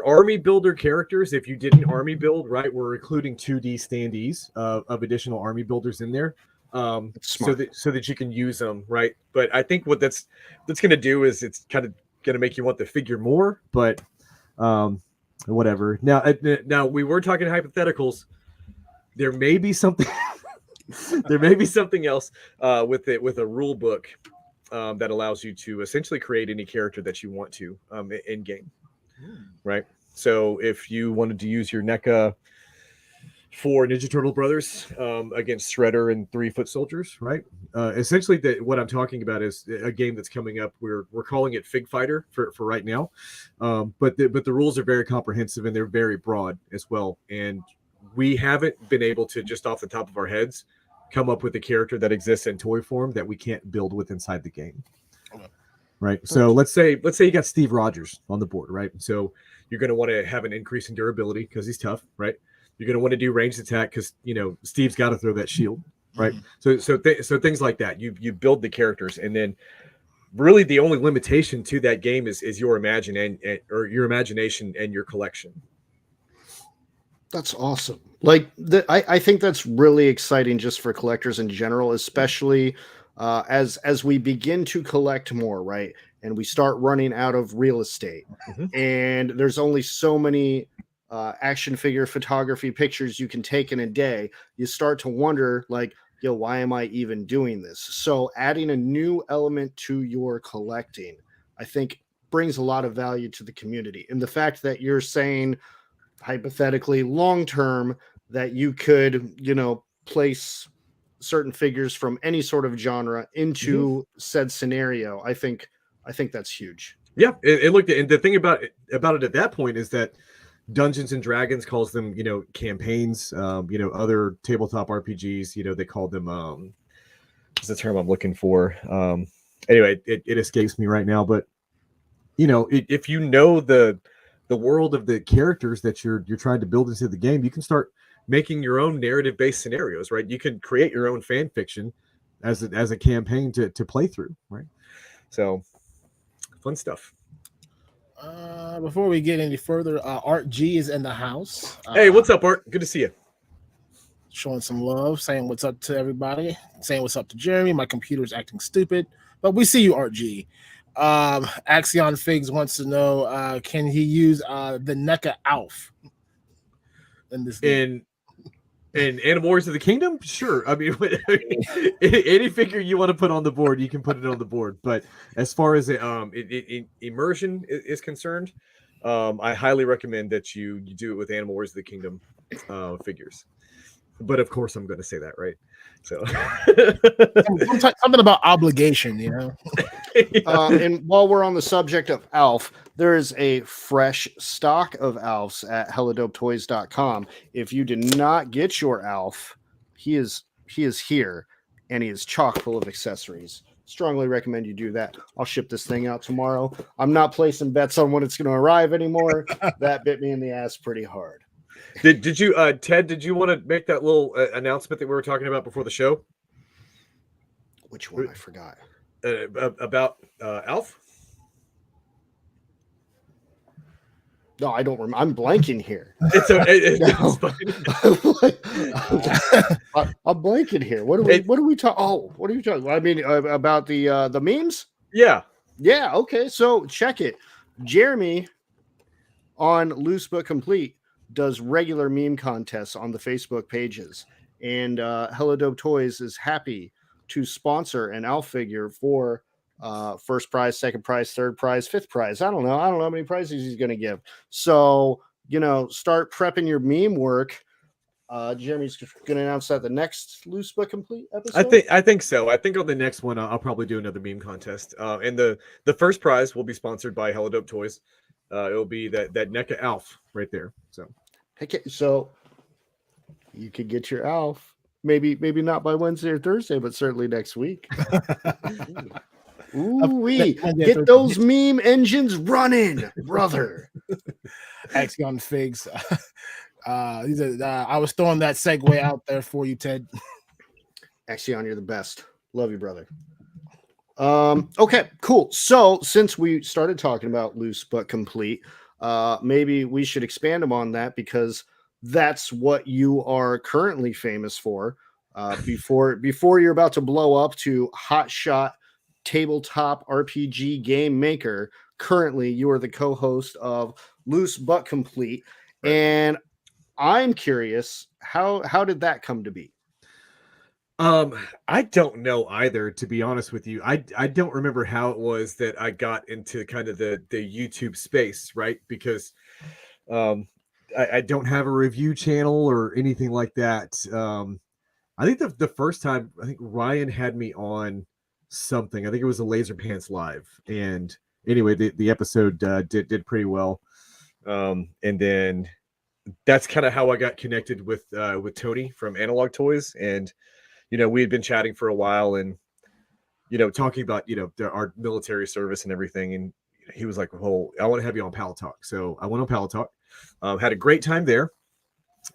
army builder characters, if you did an army build, right, we're including 2D standees of additional army builders in there, so that you can use them, right? But I think what that's going to do is it's kind of going to make you want the figure more, but whatever. Now we were talking hypotheticals. There may be something. There may be something else with a rule book that allows you to essentially create any character that you want to in game, right? So if you wanted to use your NECA for Ninja Turtle Brothers against Shredder and 3 Foot Soldiers, right? Essentially, what I'm talking about is a game that's coming up. We're calling it Fig Fighter for right now, but the rules are very comprehensive and they're very broad as well. And we haven't been able to, just off the top of our heads, come up with a character that exists in toy form that we can't build with inside the game. Okay. Right. So let's say you got Steve Rogers on the board, right? So you're going to want to have an increase in durability because he's tough, right? You're going to want to do ranged attack because Steve's got to throw that shield, right? So things like that. You build the characters, and then really the only limitation to that game is your or your imagination and your collection. That's awesome. Like I think that's really exciting just for collectors in general, especially as we begin to collect more, right? And we start running out of real estate, and there's only so many action figure photography pictures you can take in a day. You start to wonder, like, yo, why am I even doing this? So adding a new element to your collecting, I think, brings a lot of value to the community. And the fact that you're saying, hypothetically, long term, that you could, place certain figures from any sort of genre into said scenario, I think that's huge. Yeah, it looked, and the thing about it at that point is that Dungeons and Dragons calls them, campaigns. Other tabletop RPGs, they call them what's the term I'm looking for? Anyway, it escapes me right now, but if you know the world of the characters that you're trying to build into the game, you can start making your own narrative-based scenarios, right? You can create your own fan fiction as a campaign to play through, right? So fun stuff. Before we get any further, Art G is in the house. Hey, what's up, Art? Good to see you. Showing some love, saying what's up to everybody, saying what's up to Jeremy. My computer is acting stupid, but we see you, Art G. Axion Figs wants to know, can he use the NECA Alf in this game? In Animal Wars of the Kingdom? Sure. I mean, any figure you want to put on the board, you can put it on the board. But as far as immersion is concerned, I highly recommend that you do it with Animal Wars of the Kingdom figures. But of course, I'm going to say that, right? So something about obligation, And while we're on the subject of Alf, there is a fresh stock of Alfs at helladopetoys.com. If you did not get your Alf, he is here, and he is chock full of accessories. Strongly recommend you do that. I'll ship this thing out tomorrow. I'm not placing bets on when it's going to arrive anymore. That bit me in the ass pretty hard. Did you, Ted? Did you want to make that little announcement that we were talking about before the show? Which one? I forgot. About Alf? No, I don't remember. I'm blanking here. It's I'm blanking here. What are we talking? Oh, what are you talking? I mean, about the memes? Yeah. Okay, so check it. Jeremy on Loose But Complete does regular meme contests on the Facebook pages, and Hello Dope Toys is happy to sponsor an Alf figure for first prize, second prize, third prize, fifth prize. I don't know how many prizes he's going to give. So, start prepping your meme work. Jeremy's going to announce that the next Loose But Complete episode. I think so. I think on the next one, I'll probably do another meme contest. And the first prize will be sponsored by Hello Dope Toys. It'll be that NECA Alf right there. So you could get your Alf. Maybe not by Wednesday or Thursday, but certainly next week. Ooh-wee. Get those meme engines running, brother. Axion Figs. I was throwing that segue out there for you, Ted. Axion, you're the best. Love you, brother. Okay, cool. So since we started talking about Loose But Complete, maybe we should expand upon that, because that's what you are currently famous for. Before you're about to blow up to hotshot tabletop RPG game maker, currently you are the co-host of Loose But Complete. Right. And I'm curious, how did that come to be? I don't know either, to be honest with you. I don't remember how it was that I got into kind of the YouTube space, right? Because I don't have a review channel or anything like that. I think the first time, I think Ryan had me on something. I think it was a Laser Pants Live. And anyway, the episode did pretty well. And then that's kind of how I got connected with Tony from Analog Toys. And we had been chatting for a while, and talking about our military service and everything. And he was like, "Well, I want to have you on Pallet Talk." So I went on Pallet Talk, had a great time there,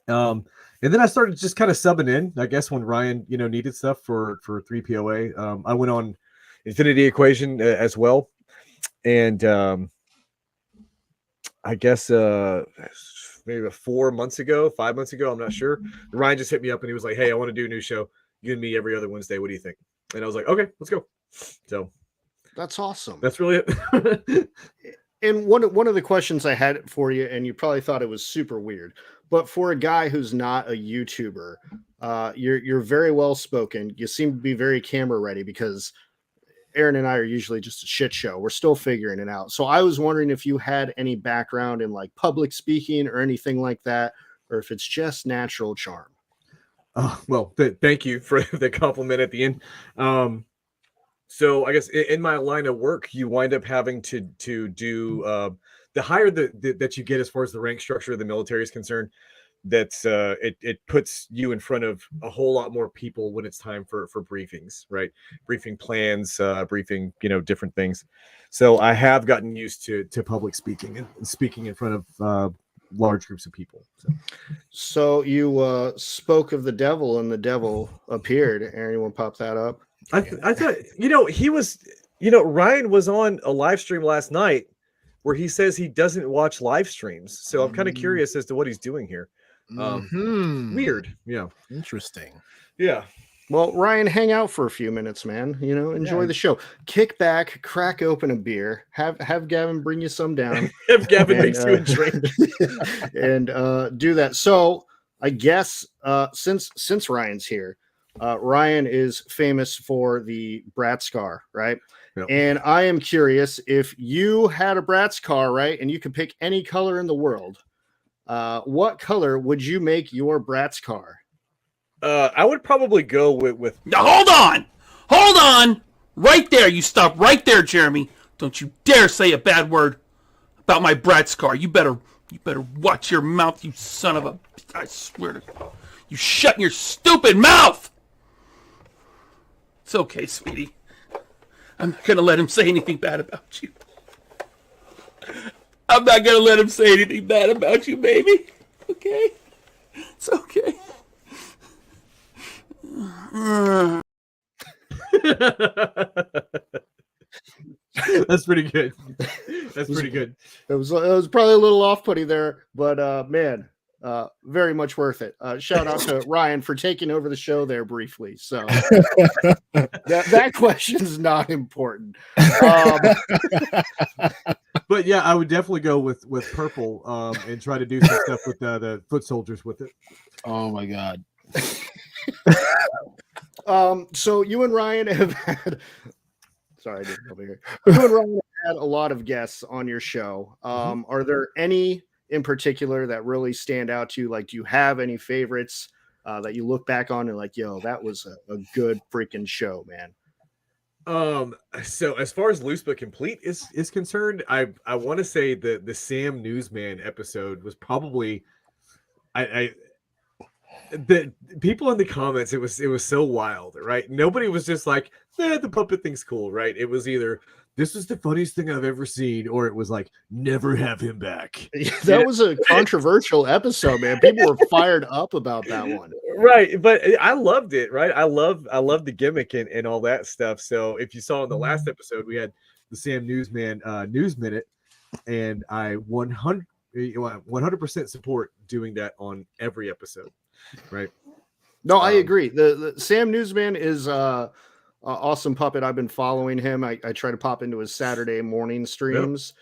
And then I started just kind of subbing in, I guess, when Ryan, needed stuff for 3POA. I went on Infinity Equation as well. And I guess maybe 4 months ago, 5 months ago, I'm not sure. Ryan just hit me up and he was like, "Hey, I want to do a new show. You and me every other Wednesday. What do you think?" And I was like, "Okay, let's go." So that's awesome. That's really it. And one of the questions I had for you, and you probably thought it was super weird, but for a guy who's not a YouTuber, you're very well spoken. You seem to be very camera ready because Aaron and I are usually just a shit show. We're still figuring it out. So I was wondering if you had any background in like public speaking or anything like that, or if it's just natural charm. Well, thank you for the compliment at the end. So I guess in my line of work, you wind up having to do the higher that you get as far as the rank structure of the military is concerned. That's it puts you in front of a whole lot more people when it's time for briefings, right? Briefing plans, briefing, different things. So I have gotten used to public speaking and speaking in front of large groups of people. So you spoke of the devil and the devil appeared. Aaron, you want to pop that up? I thought, he was, Ryan was on a live stream last night where he says he doesn't watch live streams. So I'm kind of curious as to what he's doing here. Weird. Yeah. Interesting. Yeah. Well, Ryan, hang out for a few minutes, man. Enjoy the show. Kick back, crack open a beer, have Gavin bring you some down. Have Gavin makes you a drink. And do that. So I guess since Ryan's here, Ryan is famous for the Bratz car, right? Yep. And I am curious, if you had a Bratz car, right, and you could pick any color in the world, what color would you make your Bratz car? I would probably go with. Now hold on, right there. You stop right there, Jeremy. Don't you dare say a bad word about my Bratz car. You better watch your mouth, you son of a. I swear to you, shut your stupid mouth. It's okay, sweetie. I'm not gonna let him say anything bad about you. I'm not gonna let him say anything bad about you, baby. Okay? It's okay. That's pretty good. That's pretty good. It was probably a little off-putting there, but man, very much worth it. Shout out to Ryan for taking over the show there briefly. So that question's not important. But yeah, I would definitely go with purple and try to do some stuff with the foot soldiers with it. Oh my God. So you and Ryan have had sorry, I didn't over here. You and Ryan have had a lot of guests on your show. Are there any in particular that really stand out to you? Like, do you have any favorites that you look back on and like, yo, that was a good freaking show, man? So as far as Loose But Complete is concerned, I want to say the Sam Newsman episode was probably the people in the comments, it was so wild, right? Nobody was just like, the puppet thing's cool, right? It was either this is the funniest thing I've ever seen, or it was like, never have him back. That was a controversial episode, man. People were fired up about that one. Right, but I loved it, right? I love the gimmick and all that stuff. So if you saw in the last episode, we had the Sam Newsman News Minute, and I 100% support doing that on every episode, right? No, I agree. The Sam Newsman is awesome puppet. I've been following him. I try to pop into his Saturday morning streams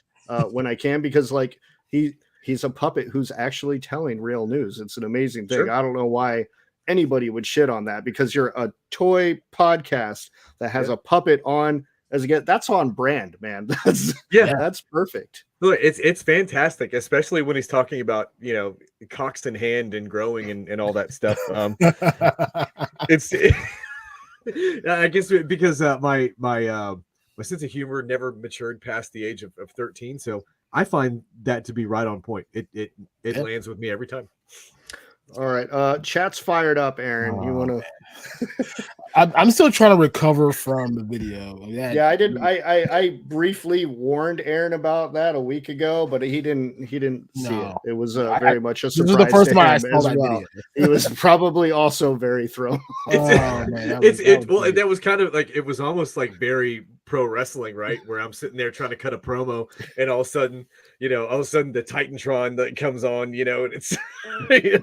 when I can, because like he's a puppet who's actually telling real news. It's an amazing thing. Sure. I don't know why anybody would shit on that, because you're a toy podcast that has a puppet on as a guest. That's on brand, man. That's perfect. Look, it's fantastic, especially when he's talking about, cocks in hand and growing and all that stuff. I guess because my sense of humor never matured past the age of 13, so I find that to be right on point. It lands with me every time. All right. Chat's fired up, Aaron. You want to? I'm still trying to recover from the video. Yeah, I did. I briefly warned Aaron about that a week ago, but he didn't see it. It was very much a surprise. This was the first to time him I saw as that well. video. He was probably also very thrown. That was kind of like, it was almost like very pro wrestling, right? Where I'm sitting there trying to cut a promo, and all of a sudden the Titantron that comes on, and it's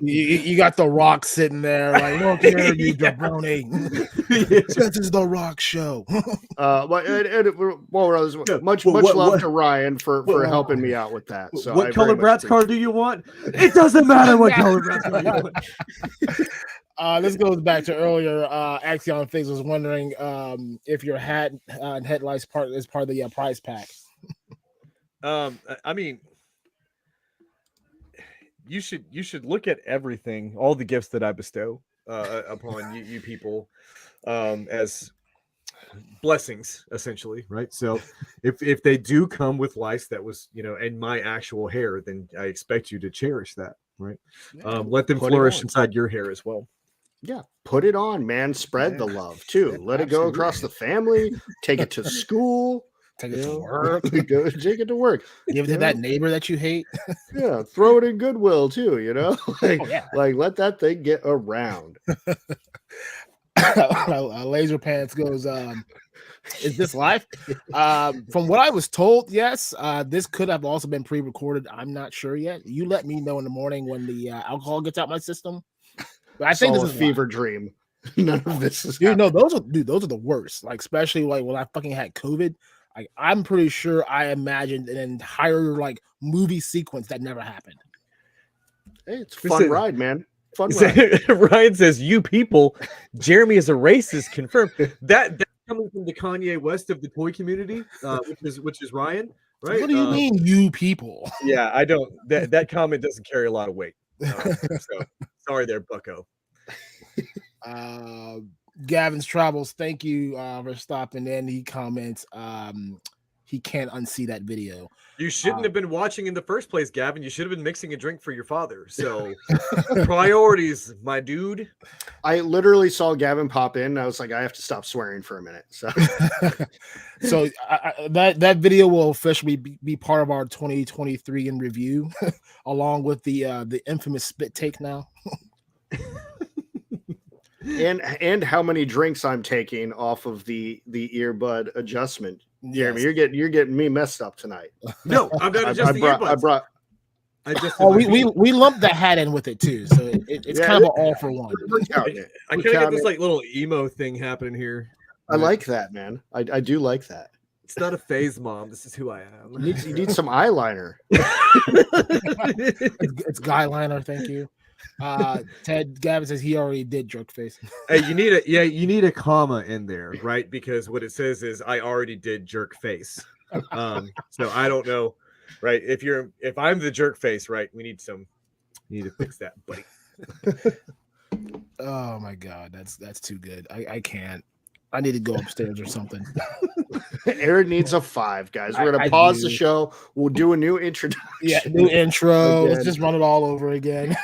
you got the Rock sitting there like, look here, you jabroni. This is the Rock show. Much love to Ryan for helping me out with that. So what color Bratz car do you want? It doesn't matter what color Bratz car you want. This goes back to earlier. Axion Figs was wondering if your hat and headlights is part of the prize pack. I mean, you should look at everything, all the gifts that I bestow upon you people, as blessings, essentially, right? So if they do come with lice that was and my actual hair, then I expect you to cherish that, right? Let them flourish inside your hair as well. Yeah, put it on, man. Spread the love too. Let it go across the family. Take it to school. Take it to work. Go take it to work. Give it to that neighbor that you hate. Yeah, throw it in Goodwill too. Like let that thing get around. Laser Pants goes, is this live? From what I was told, yes. This could have also been pre-recorded. I'm not sure yet. You let me know in the morning when the alcohol gets out my system. But I think this is a fever dream. None of this is those are the worst. Like, especially like when I fucking had COVID. Like, I'm pretty sure I imagined an entire like movie sequence that never happened. Hey, it's a fun ride, man. Fun ride. Ryan says, "You people, Jeremy is a racist." Confirmed. That's coming from the Kanye West of the toy community, which is Ryan, right? What do you mean, you people? Yeah, I don't. That comment doesn't carry a lot of weight. So sorry there, Bucko. Gavin's Travels, thank you for stopping in. He comments, he can't unsee that video. You shouldn't have been watching in the first place, Gavin. You should have been mixing a drink for your father. So priorities, my dude. I literally saw Gavin pop in. And I was like, I have to stop swearing for a minute. So, that video will officially be part of our 2023 in review, along with the infamous spit take now. and how many drinks I'm taking off of the earbud adjustment. Jeremy, yes. you're getting me messed up tonight. No, I'm not adjusting earbuds. We lumped the hat in with it too, so it's kind of an all for one. I kind of got this like little emo thing happening here. I like that, man. I do like that. It's not a phase, Mom. This is who I am. You need some eyeliner. It's guy liner. Thank you. Ted Gavin says he already did jerk face. Hey, you need a comma in there, right? Because what it says is I already did jerk face. So I don't know, right? If I'm the jerk face, right? We need to fix that, buddy. Oh my god, that's too good. I can't. I need to go upstairs or something. Aaron needs a 5, guys. We're gonna pause the show. We'll do a new introduction. Yeah, new intro. Let's just run it all over again.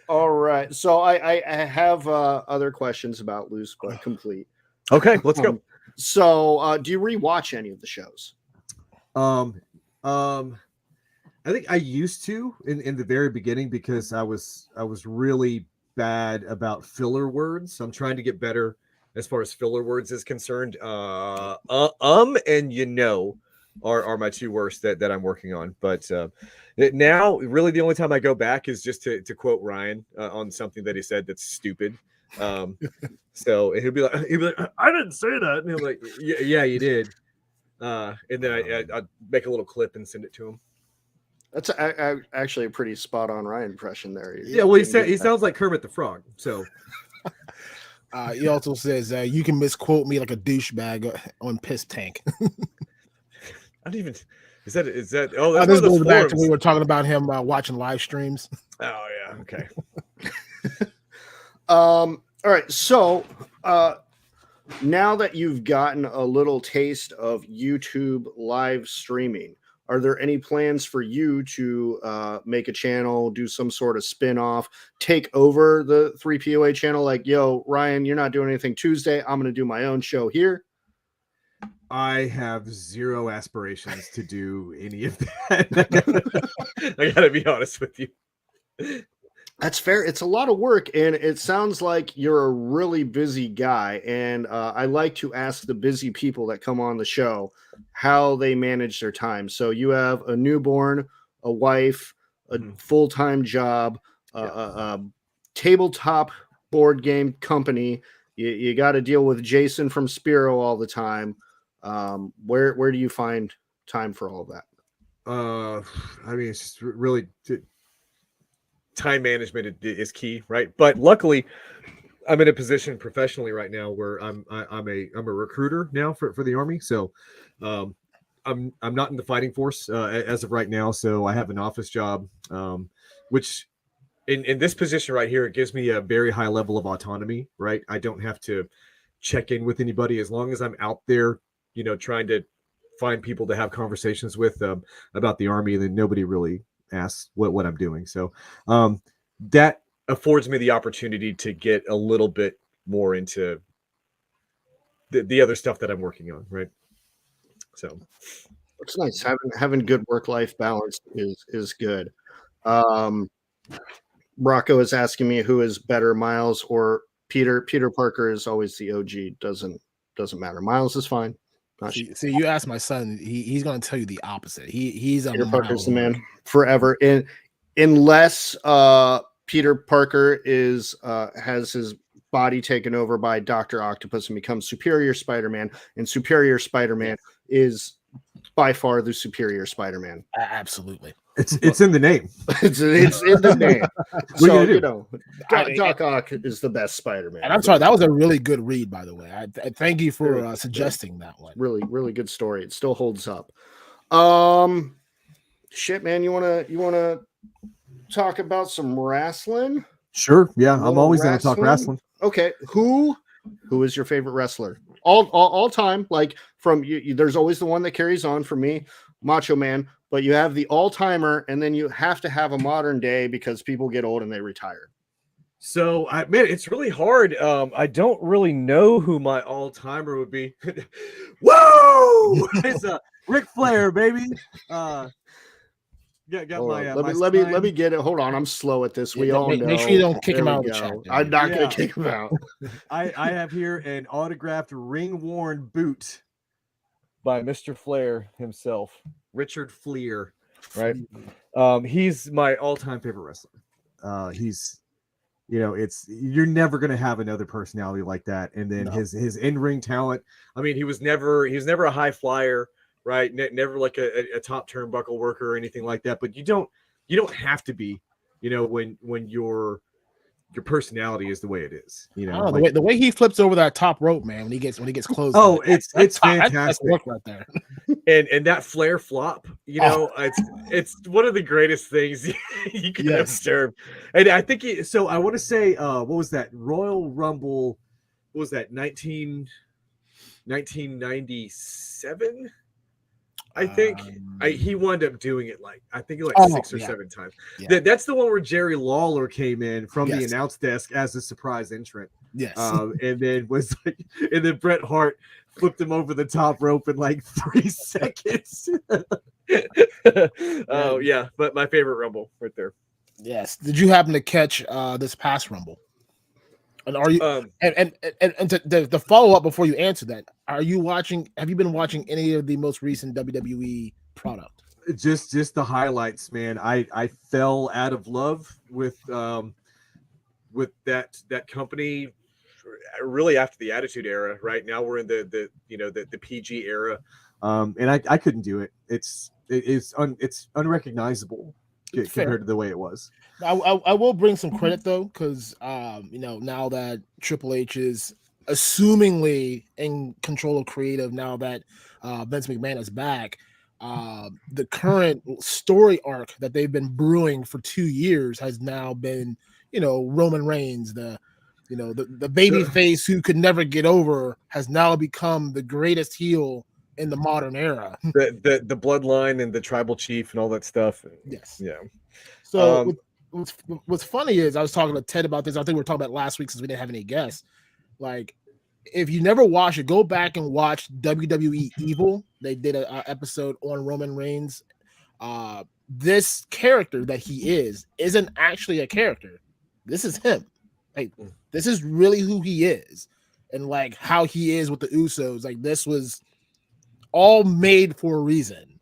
All right. So I have other questions about Loose but Complete. Okay, let's go. So do you rewatch any of the shows? I think I used to in the very beginning because I was really bad about filler words. So I'm trying to get better as far as filler words is concerned. And are my two worst that I'm working on. But now, really, the only time I go back is just to quote Ryan on something that he said that's stupid. So he'll be like, I didn't say that, and he'll be like, yeah, you did. And then I make a little clip and send it to him. That's actually a pretty spot on Ryan impression there. Yeah, well, he sounds like Kermit the Frog. So. He also says you can misquote me like a douchebag on Piss Tank. I don't even. Is that? Oh, that's this goes back to we were talking about him watching live streams. Oh yeah. Okay. All right. So now that you've gotten a little taste of YouTube live streaming, are there any plans for you to make a channel, do some sort of spin-off, take over the 3POA channel? Like, yo, Ryan, you're not doing anything Tuesday. I'm going to do my own show here. I have zero aspirations to do any of that. I gotta be honest with you. That's fair. It's a lot of work, and it sounds like you're a really busy guy. And I like to ask the busy people that come on the show how they manage their time. So you have a newborn, a wife, a full-time job, a tabletop board game company. You got to deal with Jason from Spiro all the time. Where do you find time for all of that? I mean, it's just really time management is key, right? But luckily, I'm in a position professionally right now where I'm a recruiter now for the Army. So I'm not in the fighting force as of right now. So I have an office job, which in this position right here, it gives me a very high level of autonomy, right? I don't have to check in with anybody as long as I'm out there, you know, trying to find people to have conversations with about the Army. Then nobody really asks what I'm doing. So that affords me the opportunity to get a little bit more into the other stuff that I'm working on, right? So it's nice. Having good work-life balance is good. Rocco is asking me who is better, Miles or Peter. Peter Parker is always the OG. Doesn't matter. Miles is fine. See, you ask my son, he's going to tell you the opposite. He's a Peter Parker's the man forever. Unless Peter Parker has his body taken over by Dr. Octopus and becomes Superior Spider-Man, and Superior Spider-Man is by far the superior Spider-Man. Absolutely. It's in the name. It's in the name. So, you know, Doc Ock is the best Spider-Man. And I'm sorry, that was a really good read, by the way. I thank you for suggesting that one. Really, really good story. It still holds up. Shit, man, you wanna talk about some wrestling? Sure. Yeah, I'm always going to talk wrestling. Okay, who is your favorite wrestler? All time, like from you, there's always the one that carries on for me, Macho Man, but you have the all-timer, and then you have to have a modern day because people get old and they retire. So man, it's really hard. I don't really know who my all-timer would be. Whoa! It's Ric Flair, baby. Let me get it. Hold on, I'm slow at this. We all know. Make sure you don't kick him out of the chat. I'm not going to kick him out. I have here an autographed ring-worn boot by Mr. Flair himself, Richard Fleer. Right? He's my all-time favorite wrestler. He's, you know, you're never going to have another personality like that. And then his in-ring talent. I mean, he was never a high flyer. Right, never like a top turnbuckle worker or anything like that. But you don't have to be, you know, when your personality is the way it is. You know, the way he flips over that top rope, man, when he gets close. Oh, it's fantastic. That's work right there. And that Flair flop, you know, it's one of the greatest things you can observe. And I think so. I want to say, what was that Royal Rumble? What was that 1997? I think he wound up doing it like 6 or 7 times. Yeah. That's the one where Jerry Lawler came in from the announce desk as a surprise entrant. Yes, and then Bret Hart flipped him over the top rope in like 3 seconds. Oh yeah, but my favorite Rumble right there. Yes. Did you happen to catch this past Rumble? And are you and to follow up before you answer that, are you watching? Have you been watching any of the most recent WWE product? Just the highlights, man. I fell out of love with that company really after the Attitude Era. Right now we're in the PG era, and I couldn't do it. It's unrecognizable compared to the way it was. I will bring some credit though, because now that Triple H is assumingly in control of creative, now that Vince McMahon is back, the current story arc that they've been brewing for 2 years has now been, Roman Reigns, the baby face who could never get over, has now become the greatest heel in the modern era. The bloodline and the tribal chief and all that stuff. Yes. Yeah. So what's funny is I was talking to Ted about this. I think we were talking about last week since we didn't have any guests. Like, if you never watched it, go back and watch WWE Evil. They did an episode on Roman Reigns. This character that he isn't actually a character. This is him. Like, this is really who he is, and like how he is with the Usos. Like, this was all made for a reason.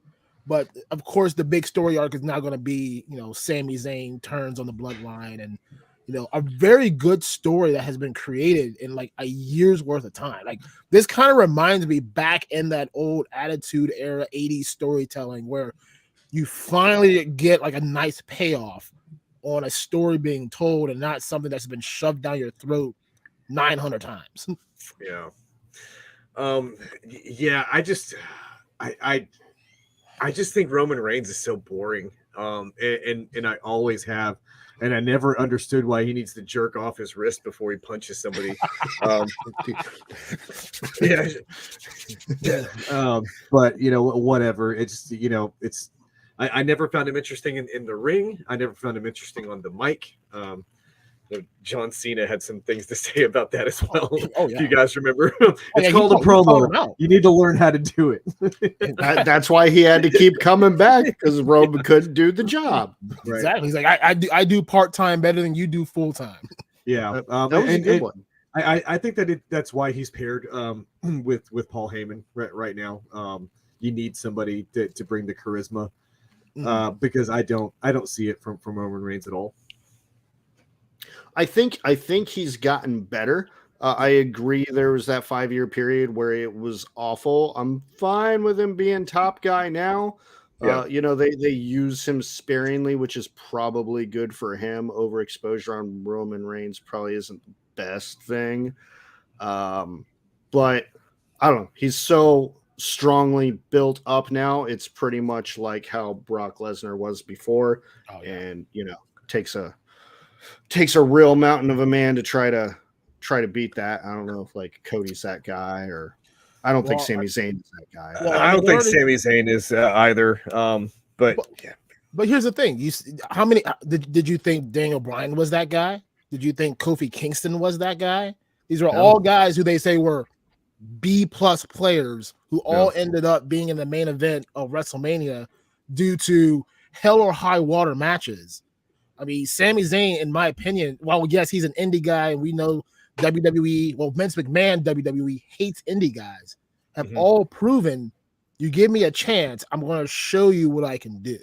But of course, the big story arc is now going to be, Sami Zayn turns on the bloodline, and a very good story that has been created in like a year's worth of time. Like, this kind of reminds me back in that old Attitude Era 80s storytelling where you finally get like a nice payoff on a story being told and not something that's been shoved down your throat 900 times. Yeah. Yeah, I just think Roman Reigns is so boring. And I always have, and I never understood why he needs to jerk off his wrist before he punches somebody. But whatever. It's I never found him interesting in the ring. I never found him interesting on the mic. John Cena had some things to say about that as well. Oh, yeah. If you guys remember, it's called a he called promo. him out. You need to learn how to do it. That's why he had to keep coming back, because Roman couldn't do the job. Right. Exactly. He's like, I do part-time better than you do full-time. Yeah. That was a good one. I think that's why he's paired with Paul Heyman right now. You need somebody to bring the charisma, because I don't see it from Roman Reigns at all. I think he's gotten better. I agree. There was that 5-year period where it was awful. I'm fine with him being top guy now. Yeah. They use him sparingly, which is probably good for him. Overexposure on Roman Reigns probably isn't the best thing. But I don't know. He's so strongly built up now. It's pretty much like how Brock Lesnar was before. Oh, yeah. And, takes a real mountain of a man to try to beat that. I don't know if like Cody's that guy, or I don't think Sami Zayn is that guy. Well, I don't think Sami Zayn is either. But here's the thing: how many did you think Daniel Bryan was that guy? Did you think Kofi Kingston was that guy? These are all guys who they say were B+ players who all ended up being in the main event of WrestleMania due to hell or high water matches. I mean, Sami Zayn, in my opinion, while yes, he's an indie guy, and we know WWE, Vince McMahon, WWE hates indie guys, have all proven, you give me a chance, I'm going to show you what I can do.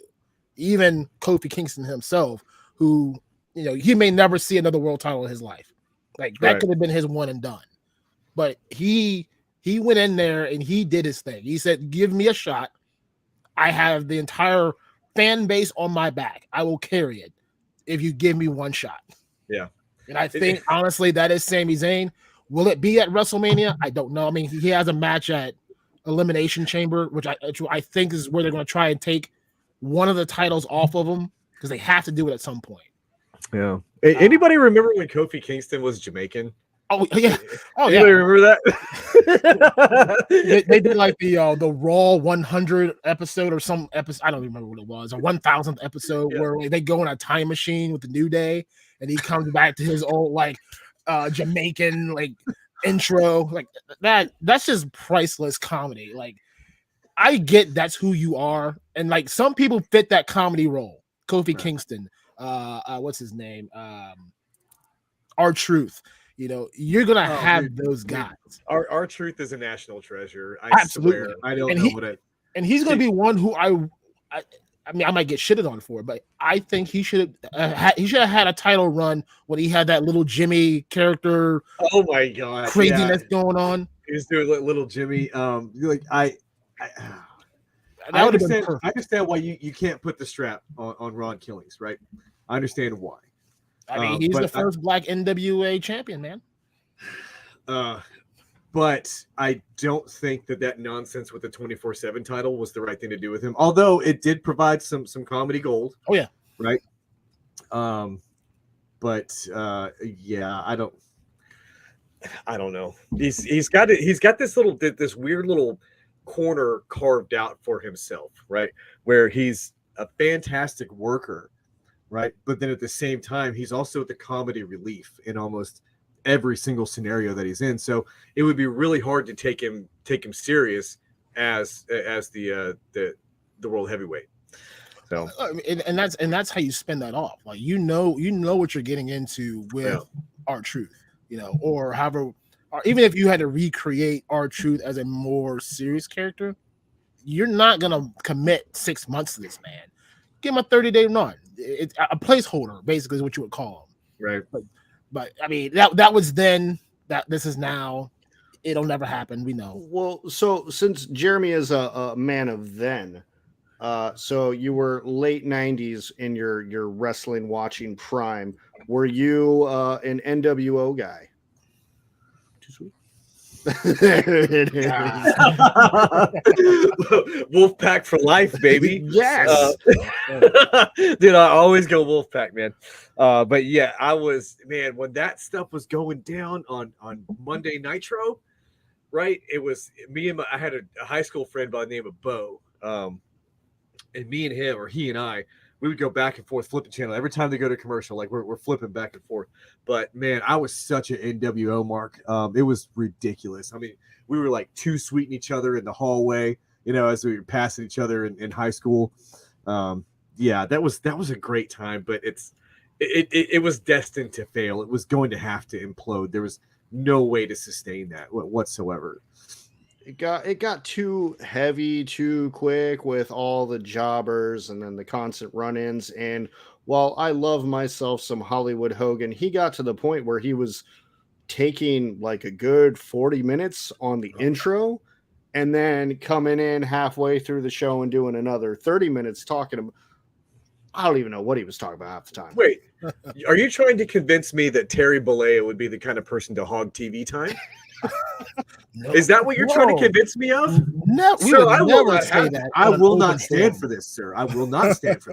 Even Kofi Kingston himself, who, he may never see another world title in his life. Like, that could have been his one and done. But he went in there and he did his thing. He said, give me a shot. I have the entire fan base on my back. I will carry it if you give me one shot. Yeah. And I think, honestly, that is Sami Zayn. Will it be at WrestleMania? I don't know. I mean, he has a match at Elimination Chamber, which I think is where they're going to try and take one of the titles off of him, because they have to do it at some point. Yeah. Anybody remember when Kofi Kingston was Jamaican? Oh, yeah. Oh, yeah. Anybody remember that? they did like the Raw 100 episode or some episode. I don't remember what it was. A 1000th episode where like, they go in a time machine with the New Day, and he comes back to his old like Jamaican like intro. Like that's just priceless comedy. Like, I get that's who you are, and like some people fit that comedy role. Kofi Kingston, what's his name? R-Truth. You're gonna have those guys. Our Truth is a national treasure. I Absolutely. swear. I don't know what it. And he's gonna be one who I mean, I might get shitted on for it, but I think he should have had a title run when he had that little Jimmy character. Oh my god, craziness going on. He was doing little Jimmy. I understand why you can't put the strap on Ron Killings, right? I understand why. I mean, he's the first black NWA champion, man. But I don't think that nonsense with the 24/7 title was the right thing to do with him. Although it did provide some comedy gold. Oh yeah, right. But yeah, I don't know. He's got this weird little corner carved out for himself, right? Where he's a fantastic worker, right? But then at the same time, he's also the comedy relief in almost every single scenario that he's in. So it would be really hard to take him serious as the world heavyweight. So and that's how you spin that off. Like you know what you're getting into with R-Truth, or however, or even if you had to recreate R-Truth as a more serious character, you're not gonna commit 6 months to this man. Give him a 30-day run. It's a placeholder, basically, is what you would call him. Right. But I mean, that was then. That this is now. It'll never happen. We know. Well, so since Jeremy is a man of then, so you were late 90s in your wrestling watching prime. Were you an NWO guy? Too sweet. Wolfpack for life, baby. Yes. Dude, I always go Wolfpack, man. But yeah, I was, man, when that stuff was going down on Monday Nitro, right? It was me and I had a high school friend by the name of Bo. And me and him, or he and I, we would go back and forth, flip the channel every time they go to commercial. Like we're flipping back and forth. But man, I was such an NWO mark. It was ridiculous. I mean, we were like too sweet in each other in the hallway, as we were passing each other in high school. Yeah, that was a great time, but it was destined to fail. It was going to have to implode. There was no way to sustain that whatsoever. It got too heavy too quick with all the jobbers and then the constant run-ins. And while I love myself some Hollywood Hogan, he got to the point where he was taking like a good 40 minutes on the intro and then coming in halfway through the show and doing another 30 minutes talking about, I don't even know what he was talking about half the time. Wait, are you trying to convince me that Terry Bollea would be the kind of person to hog TV time? No. Is that what you're trying to convince me of? No, we Sir, would never say that. I will not stand for this, sir. I will not stand for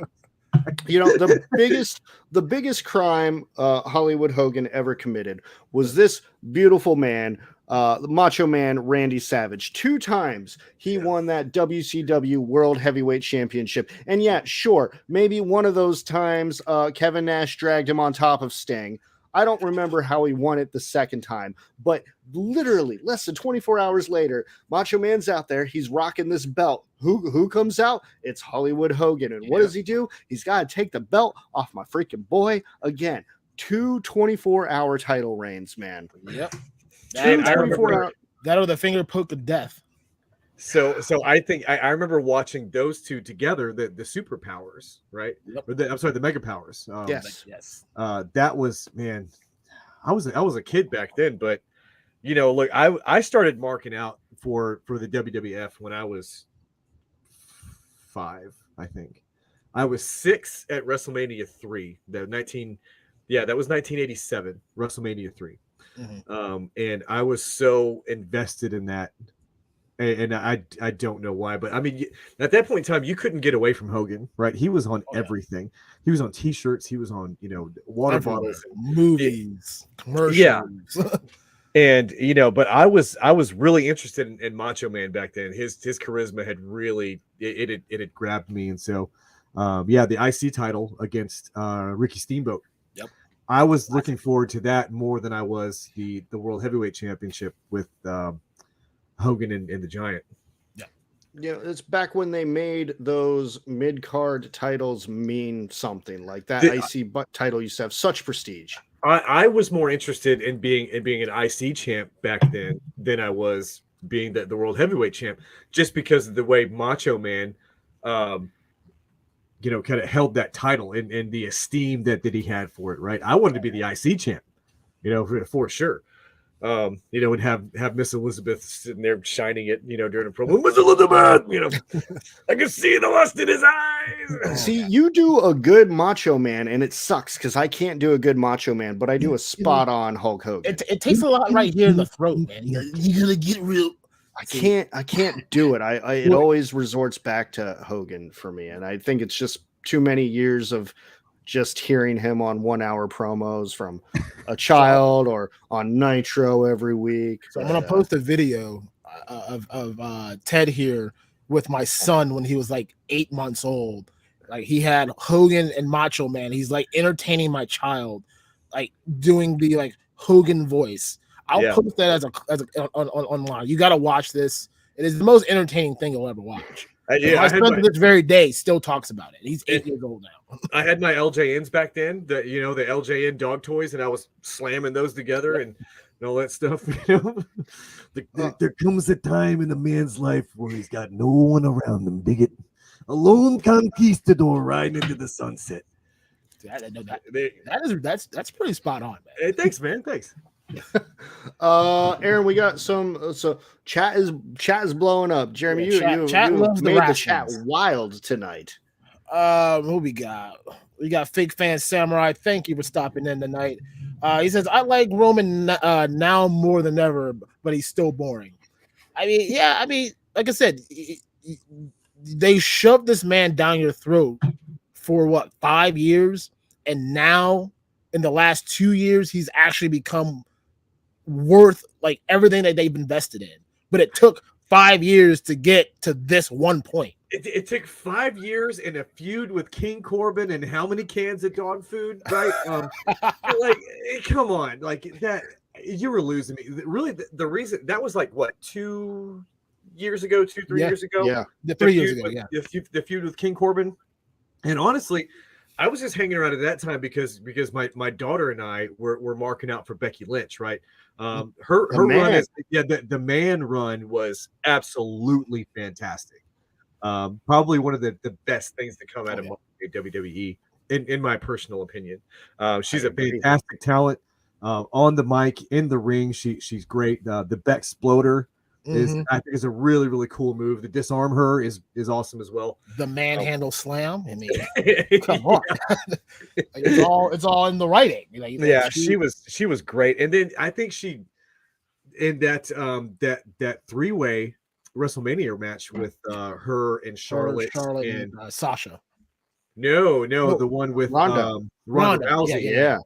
this. The biggest crime Hollywood Hogan ever committed was this beautiful man, the Macho Man Randy Savage. 2 times he won that WCW World Heavyweight Championship. And yeah, sure, maybe one of those times Kevin Nash dragged him on top of Sting. I don't remember how he won it the second time, but literally less than 24 hours later, Macho Man's out there. He's rocking this belt. Who comes out? It's Hollywood Hogan. And what does he do? He's got to take the belt off my freaking boy again. 2 24-hour title reigns, man. Yep. 2 24-hour. That or the finger poke of death. So I think I remember watching those two together, the superpowers, right? Yep. Or I'm sorry, the mega powers. Yes. That was, man, I was a kid back then, but look, I started marking out for the WWF when I was 5, I think. I was 6 at WrestleMania 3. That was 1987, WrestleMania 3. Mm-hmm. And I was so invested in that. And I don't know why, but I mean, at that point in time, you couldn't get away from Hogan, right? He was on everything. He was on T-shirts. He was on, water bottles, movies, commercials. Yeah. And but I was really interested in Macho Man back then. His charisma had really it had grabbed me, and so the IC title against Ricky Steamboat. Yep. I was looking forward to that more than I was the World Heavyweight Championship with Hogan and the Giant. Yeah, it's back when they made those mid-card titles mean something. Like that IC title used to have such prestige. I was more interested in being an IC champ back then than I was being the World Heavyweight champ, just because of the way Macho Man kind of held that title and the esteem that he had for it, right? I wanted to be the IC champ, for sure. And have Miss Elizabeth sitting there shining it, during a promo. Miss Elizabeth, I can see the lust in his eyes. See, you do a good Macho Man, and it sucks because I can't do a good Macho Man, but I do a spot on Hulk Hogan. It takes a lot right here in the throat, man. You gotta get real. I can't do it. It always resorts back to Hogan for me, and I think it's just too many years of just hearing him on 1-hour promos from a child or on Nitro every week. So I'm gonna post a video. Ted here with my son when he was like 8 months old. Like he had Hogan and Macho Man. He's like entertaining my child, like doing the like Hogan voice. I'll post that as a online. You got to watch this. It is the most entertaining thing you'll ever watch. My son to this very day still talks about it. He's 8 years old now. I had my LJNs back then, the LJN dog toys, and I was slamming those together and all that stuff. There comes a time in a man's life where he's got no one around him. Dig it? A lone conquistador riding into the sunset. That's pretty spot on, man. Hey, thanks, man. Thanks. Aaron, we got some. So chat is blowing up. Jeremy, you loves made the chat rations. wild tonight. Who we got? We got Fake Fan Samurai. Thank you for stopping in tonight. He says, I like Roman now more than ever, but he's still boring. I mean, like I said, they shoved this man down your throat for what, 5 years? And now in the last 2 years, he's actually become worth like everything that they've invested in. But it took 5 years to get to this one point. It took 5 years and a feud with King Corbin and how many cans of dog food, right? Like, come on, like that. You were losing me. Really, the reason that was like what, 2 years ago, 3 years ago? Yeah, 3 years ago. The feud with King Corbin. And honestly, I was just hanging around at that time because my daughter and I were marking out for Becky Lynch, right? Her run is the man run was absolutely fantastic. Probably one of the best things to come out of WWE, in my personal opinion. She's a fantastic talent on the mic, in the ring. She's great. The Beck Exploder I think is a really, really cool move. The disarm her is awesome as well. The manhandle slam. I mean, come on, it's all in the writing. She was great. And then I think she in that three-way WrestleMania match with her and Charlotte and Sasha. No, the one with Ronda Rousey.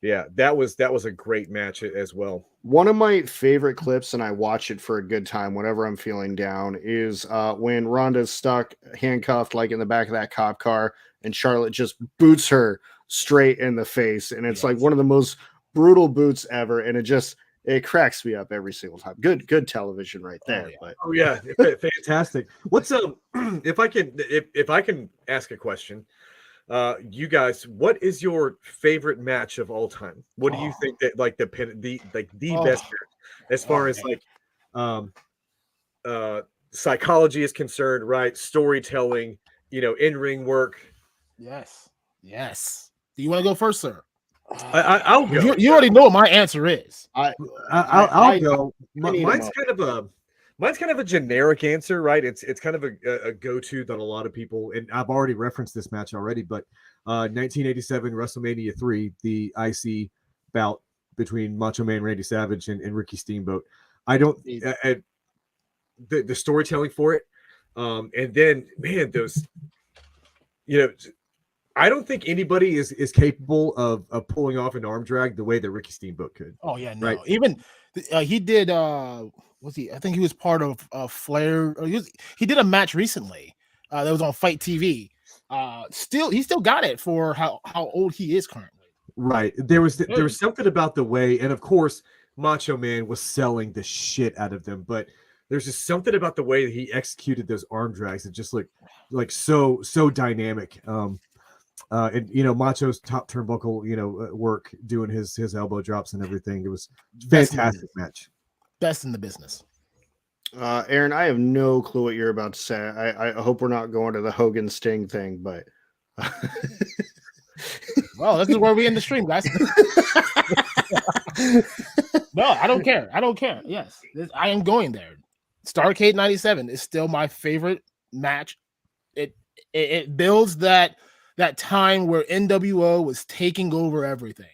Yeah, that was a great match as well. One of my favorite clips, and I watch it for a good time whenever I'm feeling down, is when Ronda's stuck, handcuffed, like in the back of that cop car, and Charlotte just boots her straight in the face, and it's like one of the most brutal boots ever, and it cracks me up every single time. Good television right there. Fantastic. What's if I can ask a question, you guys, what is your favorite match of all time? What do you think that like the best match as far as psychology is concerned, right? Storytelling, in-ring work. Yes. Do you want to go first, sir? I'll go. You already know what my answer is. I'll go. Mine's kind of a generic answer, right? It's kind of a go-to that a lot of people, and I've already referenced this match already, but 1987 WrestleMania 3, the IC bout between Macho Man Randy Savage and Ricky Steamboat. I don't the storytelling for it, and then man, those, I don't think anybody is capable of pulling off an arm drag the way that Ricky Steamboat could. Oh yeah, no. Right? Even he did. Was he? I think he was part of Flair. Or he did a match recently that was on Fight TV. He still got it for how old he is currently. Right. There was something about the way, and of course, Macho Man was selling the shit out of them, but there's just something about the way that he executed those arm drags that just like so dynamic. And Macho's top turnbuckle, work doing his elbow drops and everything. It was fantastic match. Best in the business. Aaron, I have no clue what you're about to say. I hope we're not going to the Hogan Sting thing, but well, this is where we end the stream, guys. No, I don't care. Yes, I am going there. Starrcade 97 is still my favorite match. It builds that time where NWO was taking over everything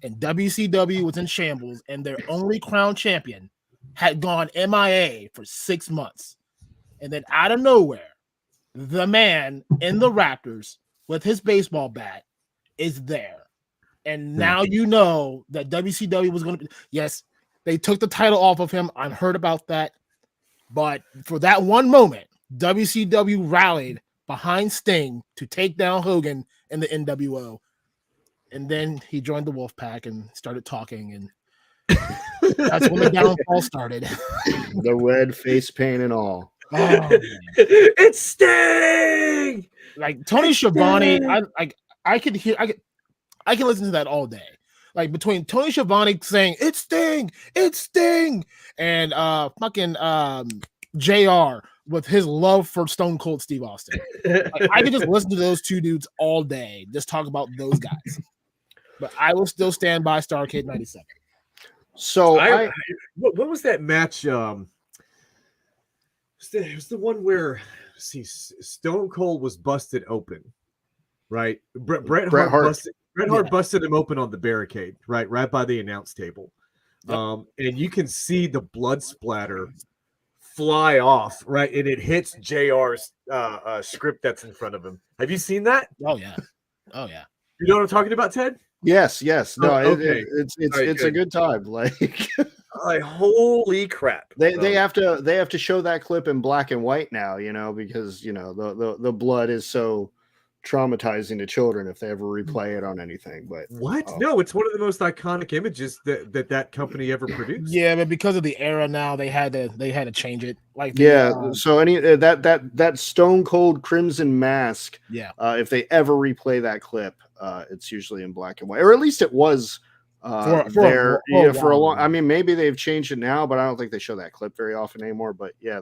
and WCW was in shambles, and their only crown champion had gone MIA for 6 months. And then out of nowhere, the man in the Raptors with his baseball bat is there. And now you know that WCW was going to be, yes, they took the title off of him. I heard about that. But for that one moment, WCW rallied behind Sting to take down Hogan and the NWO. And then he joined the Wolfpack and started talking, and that's when the downfall started. The red face paint and all. Oh, It's Sting. like Tony Schiavone, I can listen to that all day. Like between Tony Schiavone saying it's Sting, and fucking JR with his love for Stone Cold Steve Austin. Like, I could just listen to those two dudes all day, just talk about those guys. But I will still stand by Starrcade '97. So what was that match? It was the one where Stone Cold was busted open, right? Bret Hart busted him open on the barricade, right by the announce table. Yep. And you can see the blood splatter fly off, right? And it hits JR's script that's in front of him. Have you seen that? Oh yeah. You know what I'm talking about, Ted? Yes. No, okay. It's a good time. Like, holy crap! They have to show that clip in black and white now, because the blood is so traumatizing to children if they ever replay it on anything. But what? No, it's one of the most iconic images that company ever produced. Yeah, but because of the era now, they had to change it. Like so any that Stone Cold Crimson Mask. Yeah. If they ever replay that clip, it's usually in black and white, or at least it was for a long. I mean, maybe they've changed it now, but I don't think they show that clip very often anymore. But yeah,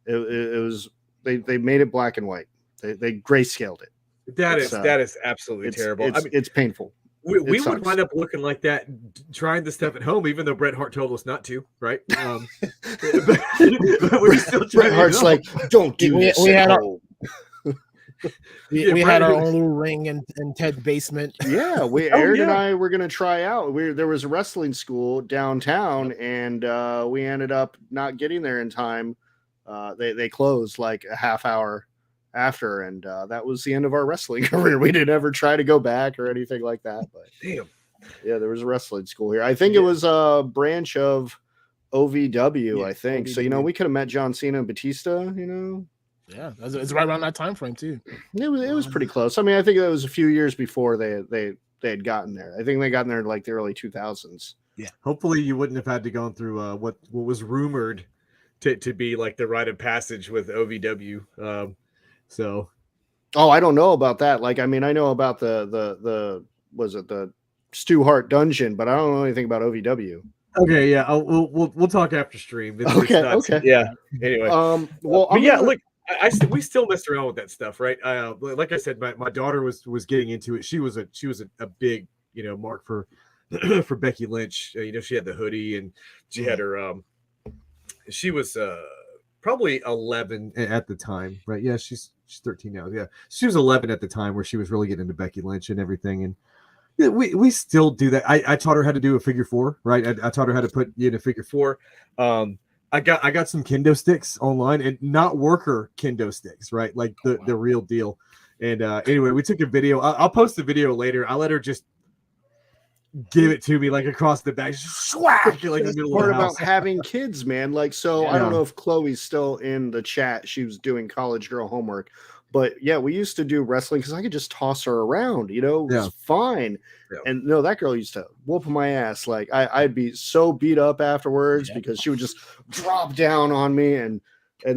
it was they made it black and white. They grayscaled it. That is absolutely terrible. It's painful. We would wind up looking like that trying the stuff at home, even though Bret Hart told us not to, right? But we're still trying. Bret Hart's like, don't do this. We had our own little ring in Ted's basement. Yeah, Aaron and I were gonna try out. There was a wrestling school downtown, and we ended up not getting there in time. They closed like a half hour after, and that was the end of our wrestling career. We didn't ever try to go back or anything like that. But damn, yeah, there was a wrestling school here. I think it was a branch of OVW. I think OVW. So. We could have met John Cena and Batista. Yeah, it's right around that time frame too. It was pretty close. I mean, I think that was a few years before they had gotten there. I think they got in there like the early 2000s. Yeah. Hopefully, you wouldn't have had to go through what was rumored to be like the rite of passage with OVW. I don't know about that. Like, I mean, I know about the was it the Stu Hart dungeon, but I don't know anything about OVW. Okay, yeah, we'll talk after stream. Okay. Yeah. Anyway, look, we still messed around with that stuff, right? Like I said, my daughter was getting into it. She was a big mark for for Becky Lynch. She had the hoodie and she had her. She was probably 11 at the time, right? Yeah, she's 13 now. Yeah, she was 11 at the time where she was really getting into Becky Lynch and everything. And we still do that. I taught her how to do a figure four, right? I taught her how to put in a figure four. I got some kendo sticks online, and not worker kendo sticks, right? Like the real deal. And anyway, we took a video. I'll post the video later. I let her just give it to me like across the back, swag, like in the middle of the house. About having kids, man. Like, so I don't know if Chloe's still in the chat. She was doing college girl homework, but yeah, we used to do wrestling because I could just toss her around. It was fine. Yeah. And no, that girl used to whoop my ass. Like I'd be so beat up afterwards because she would just drop down on me, and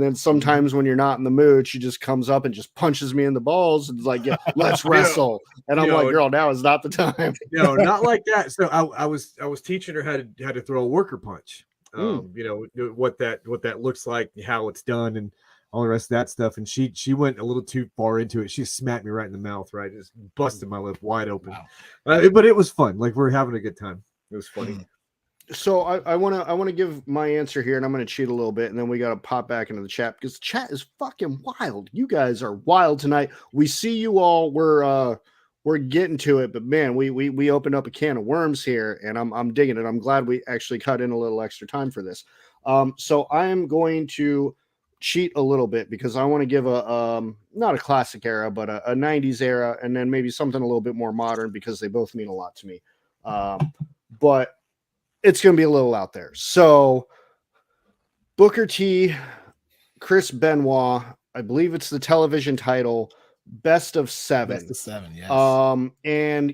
then sometimes when you're not in the mood, she just comes up and just punches me in the balls and is like, yeah, let's wrestle. And I'm like, girl, now is not the time. No, not like that. So I was teaching her how to throw a worker punch. What that looks like, how it's done, and all the rest of that stuff. And she went a little too far into it. She smacked me right in the mouth, right? Just busted my lip wide open. Wow. But it was fun. Like, we're having a good time. It was funny. So I want to give my answer here, and I'm going to cheat a little bit, and then we got to pop back into the chat because the chat is fucking wild. You guys are wild tonight. We see you all. We're getting to it, but man, we opened up a can of worms here, and I'm digging it. I'm glad we actually cut in a little extra time for this. So I am going to cheat a little bit because I want to give a not a classic era, but a 90s era, and then maybe something a little bit more modern because they both mean a lot to me. But it's going to be a little out there. So Booker T Chris Benoit, I believe it's the television title, best of 7. Best of 7, yes. And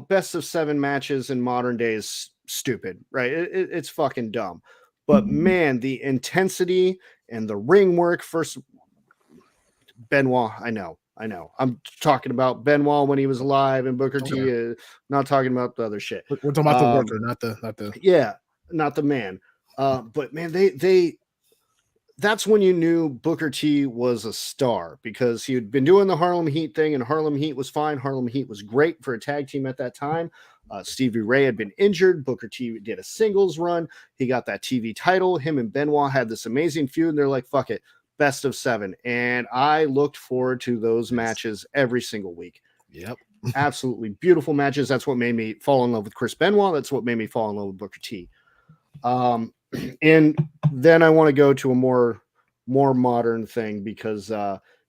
best of 7 matches in modern days, stupid, right? It's fucking dumb. But man, the intensity and the ring work. First, Benoit, I know. I'm talking about Benoit when he was alive and Booker T. Not talking about the other shit. We're talking about the worker, not the. Yeah, not the man. But man, they that's when you knew Booker T was a star, because he had been doing the Harlem Heat thing, and Harlem Heat was fine. Harlem Heat was great for a tag team at that time. Stevie Ray had been injured. Booker T did a singles run. He got that TV title. Him and Benoit had this amazing feud, and they're like, fuck it, best of 7. And I looked forward to those matches every single week. Yep. Absolutely beautiful matches. That's what made me fall in love with Chris Benoit. That's what made me fall in love with Booker T. And then I want to go to a more modern thing, because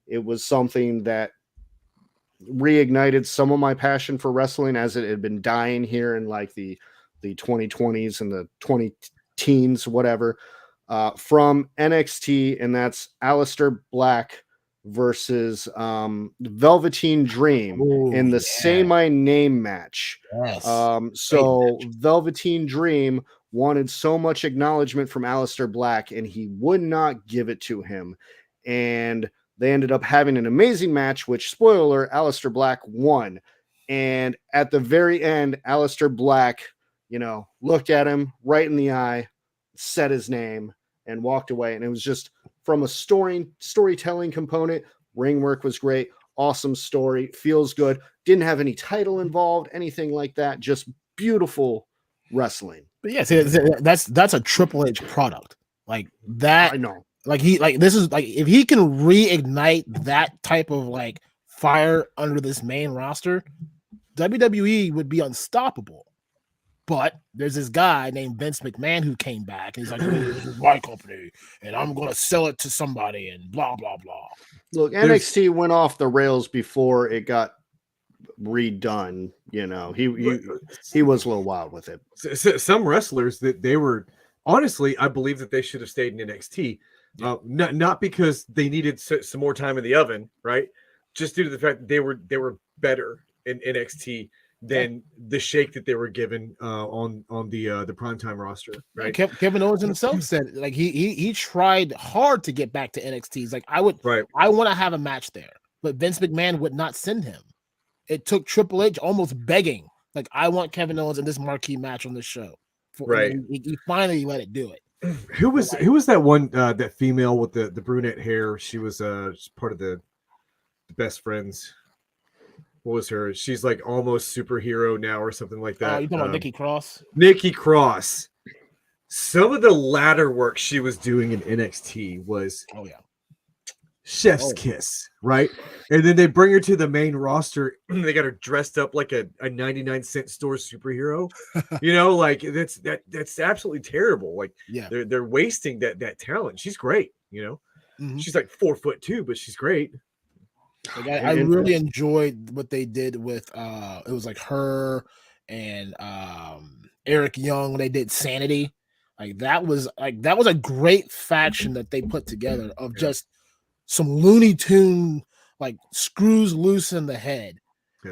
it was something that reignited some of my passion for wrestling, as it had been dying here in like the 2020s and the 20 teens, whatever, from NXT, and that's Aleister Black versus Velveteen Dream in the Say My Name match. Yes. So Velveteen Dream wanted so much acknowledgement from Aleister Black, and he would not give it to him. And they ended up having an amazing match, which, spoiler, Aleister Black won. And at the very end, Aleister Black, looked at him right in the eye, said his name, and walked away. And it was just, from a storytelling component, ring work was great, awesome story, feels good, didn't have any title involved, anything like that, just beautiful wrestling. But yeah, see, that's a Triple H product. Like that. I know. This is if he can reignite that type of like fire under this main roster, WWE would be unstoppable. But there's this guy named Vince McMahon who came back, and he's like, "This is my company, and I'm going to sell it to somebody," and blah blah blah. Look, NXT went off the rails before it got redone. He was a little wild with it. Some wrestlers that they were, honestly, I believe that they should have stayed in NXT. Not because they needed some more time in the oven, right? Just due to the fact that they were better in NXT than the shake that they were given on the primetime roster, right? Kevin Owens himself said like he tried hard to get back to NXT. He's like, I want to have a match there, but Vince McMahon would not send him. It took Triple H almost begging, like, I want Kevin Owens in this marquee match on this show. Right. He finally let it do it. Who was that one that female with the brunette hair? She was part of the Best Friends. What was her? She's like almost superhero now or something like that. You talking about Nikki Cross? Nikki Cross. Some of the ladder work she was doing in NXT was chef's kiss, right? And then they bring her to the main roster. They got her dressed up like a 99-cent store superhero. Like that's absolutely terrible. Like they're wasting that talent. She's great. She's like 4'2", but she's great. Like I really enjoyed what they did with it was like her and Eric Young when they did Sanity. That was a great faction that they put together of just some Looney Tune like screws loose in the head,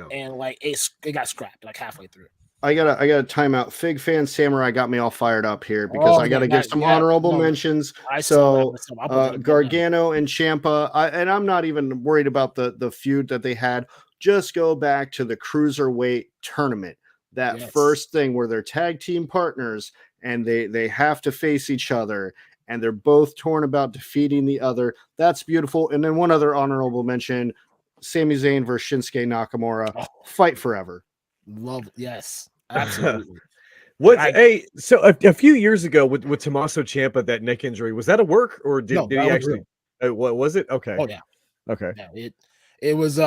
and like it got scrapped like halfway through. I gotta time out. Fig Fan Samurai got me all fired up here because I gotta give some honorable mentions. Gargano and Ciampa, and I'm not even worried about the feud that they had. Just go back to the Cruiserweight tournament. That first thing where they're tag team partners and they have to face each other, and they're both torn about defeating the other. That's beautiful. And then one other honorable mention: Sami Zayn versus Shinsuke Nakamura. Fight forever. Love, yes, absolutely. So a few years ago with Tommaso Ciampa, that neck injury, was that a work or did he actually? What was it? Okay. Oh yeah. Okay. Yeah, it was.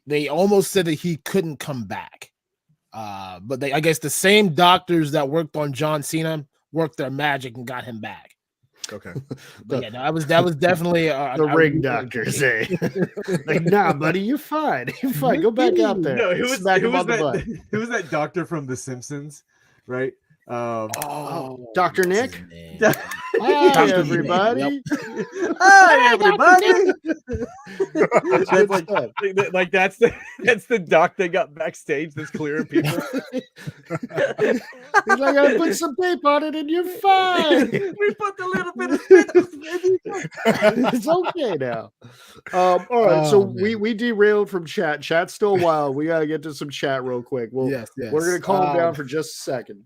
They almost said that he couldn't come back, but I guess the same doctors that worked on John Cena worked their magic and got him back. Okay. But that was definitely the ring doctors. Like, nah, buddy, you're fine. You're fine. Go back out there. No, who was that doctor from The Simpsons, right? Dr. Nick. Hi, Dr. everybody. Hi, everybody. That's Good like, stuff. like that's the doc they got backstage that's clearing people. He's like, I put some tape on it and you're fine. We put a little bit of spit on it. It's okay now. All right, so Oh, man. we derailed from chat. Chat's still wild. We got to get to some chat real quick. Yes. We're gonna calm down for just a second.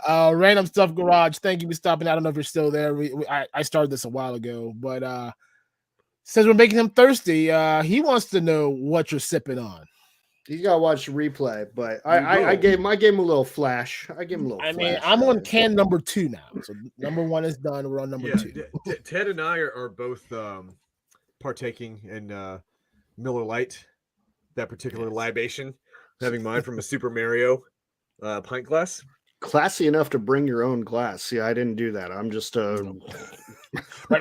Random Stuff Garage, thank you for stopping. I don't know if you're still there. I started this a while ago, but since we're making him thirsty, he wants to know what you're sipping on. He's got to watch the replay, but I gave him a little flash. I gave him a little. I mean, flash I'm on earlier. can number 2 now. So number 1 is done. We're on number 2. Ted and I are both partaking in Miller Lite, that particular libation, having mine from a Super Mario pint glass. Classy enough to bring your own glass. See, I didn't do that. I'm just Right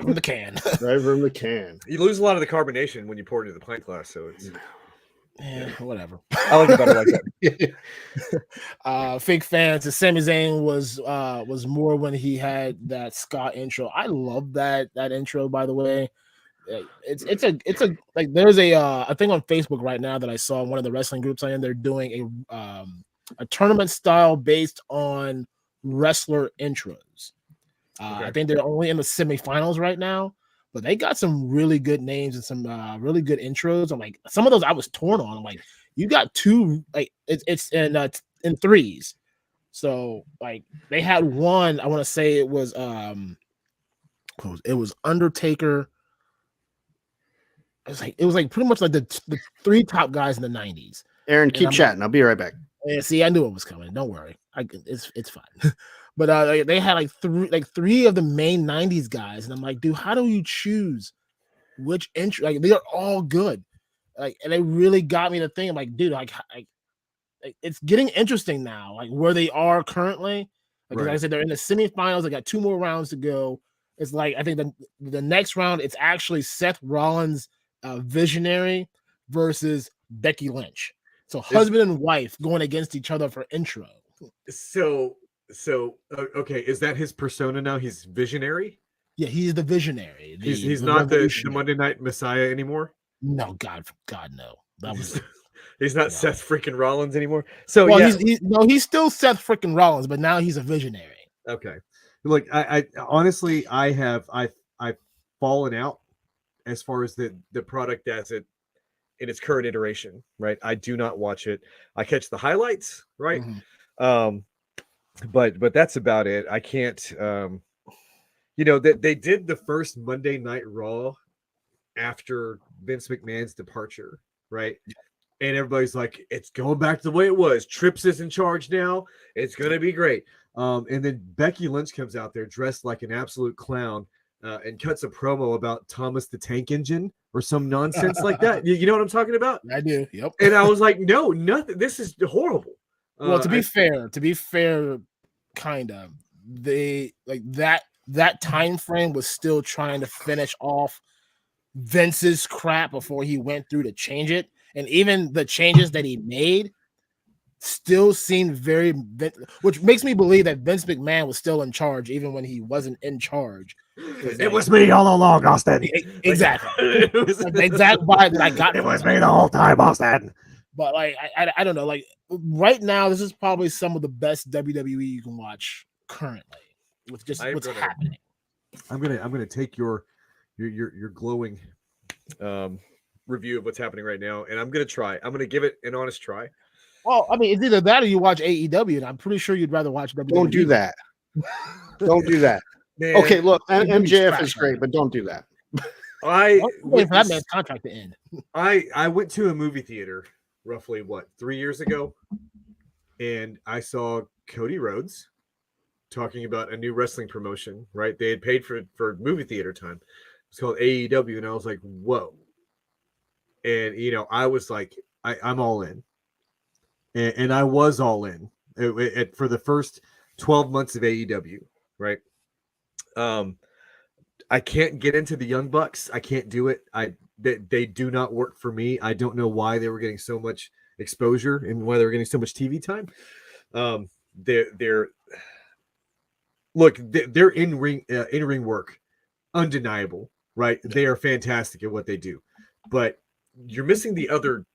from the can. right from the can. You lose a lot of the carbonation when you pour it into the pint glass, so it's. Yeah, whatever. I like it better like that. Fake fans. The Sami Zayn was more when he had that ska intro. I love that intro, by the way. It's a like there's a thing on Facebook right now that I saw in one of the wrestling groups I'm in. They're doing a tournament style based on wrestler intros. Okay. I think they're only in the semifinals right now, but they got some really good names and some really good intros. I'm like, some of those I was torn on. I'm like, you got 2, like it's in threes. So like they had one, I want to say it was Undertaker. It was like pretty much like the 3 top guys in the 90s. Aaron, keep chatting. I'll be right back. Yeah, see, I knew it was coming. Don't worry, it's fine. But they had like 3 of the main 90s guys, and I'm like, dude, how do you choose which intro? Like they are all good, like, and they really got me to think. I'm like, dude, like it's getting interesting now, like where they are currently. Like I said, they're in the semifinals. They got 2 more rounds to go. It's like I think the next round it's actually Seth Rollins, Visionary versus Becky Lynch. So husband and wife going against each other for intro. So okay, is that his persona now? He's Visionary. Yeah, he's the Visionary. He's not the Monday Night Messiah anymore. No, God, no. That was he's not Seth freaking Rollins anymore. So well, yeah, he's still Seth freaking Rollins, but now he's a Visionary. Okay. Look, I honestly I've fallen out as far as the product as it in its current iteration, right? I do not watch it. I catch the highlights, right? Mm-hmm. But that's about it. I can't they did the first Monday Night Raw after Vince McMahon's departure, right? And everybody's like, it's going back to the way it was. Trips is in charge now. It's gonna be great. And then Becky Lynch comes out there dressed like an absolute clown and cuts a promo about Thomas the Tank Engine or some nonsense like that. You know what I'm talking about? I do. Yep. And I was like, no, nothing. This is horrible. Well, to be fair, kind of they like that time frame was still trying to finish off Vince's crap before he went through to change it, and even the changes that he made still seemed very, which makes me believe that Vince McMahon was still in charge even when he wasn't in charge. It was me all along, Austin. Exactly. The exact vibe that I got. It was me the whole time, Austin. But like I don't know, like right now, this is probably some of the best WWE you can watch currently with just what's happening. I'm gonna take your glowing review of what's happening right now, and I'm gonna give it an honest try. Well, I mean, it's either that or you watch AEW, and I'm pretty sure you'd rather watch WWE. Don't do that. Don't do that. Man, okay, look, MJF is great, but don't do that. I'm waiting for that man's contract to end. I went to a movie theater roughly 3 years ago, and I saw Cody Rhodes talking about a new wrestling promotion. Right, they had paid for movie theater time. It's called AEW, and I was like, whoa. And I was like, I'm all in. And I was all in for the first 12 months of AEW, right? I can't get into the Young Bucks. I can't do it. They do not work for me. I don't know why they were getting so much exposure and why they were getting so much TV time. look, their in-ring work, undeniable, right? They are fantastic at what they do, but you're missing the other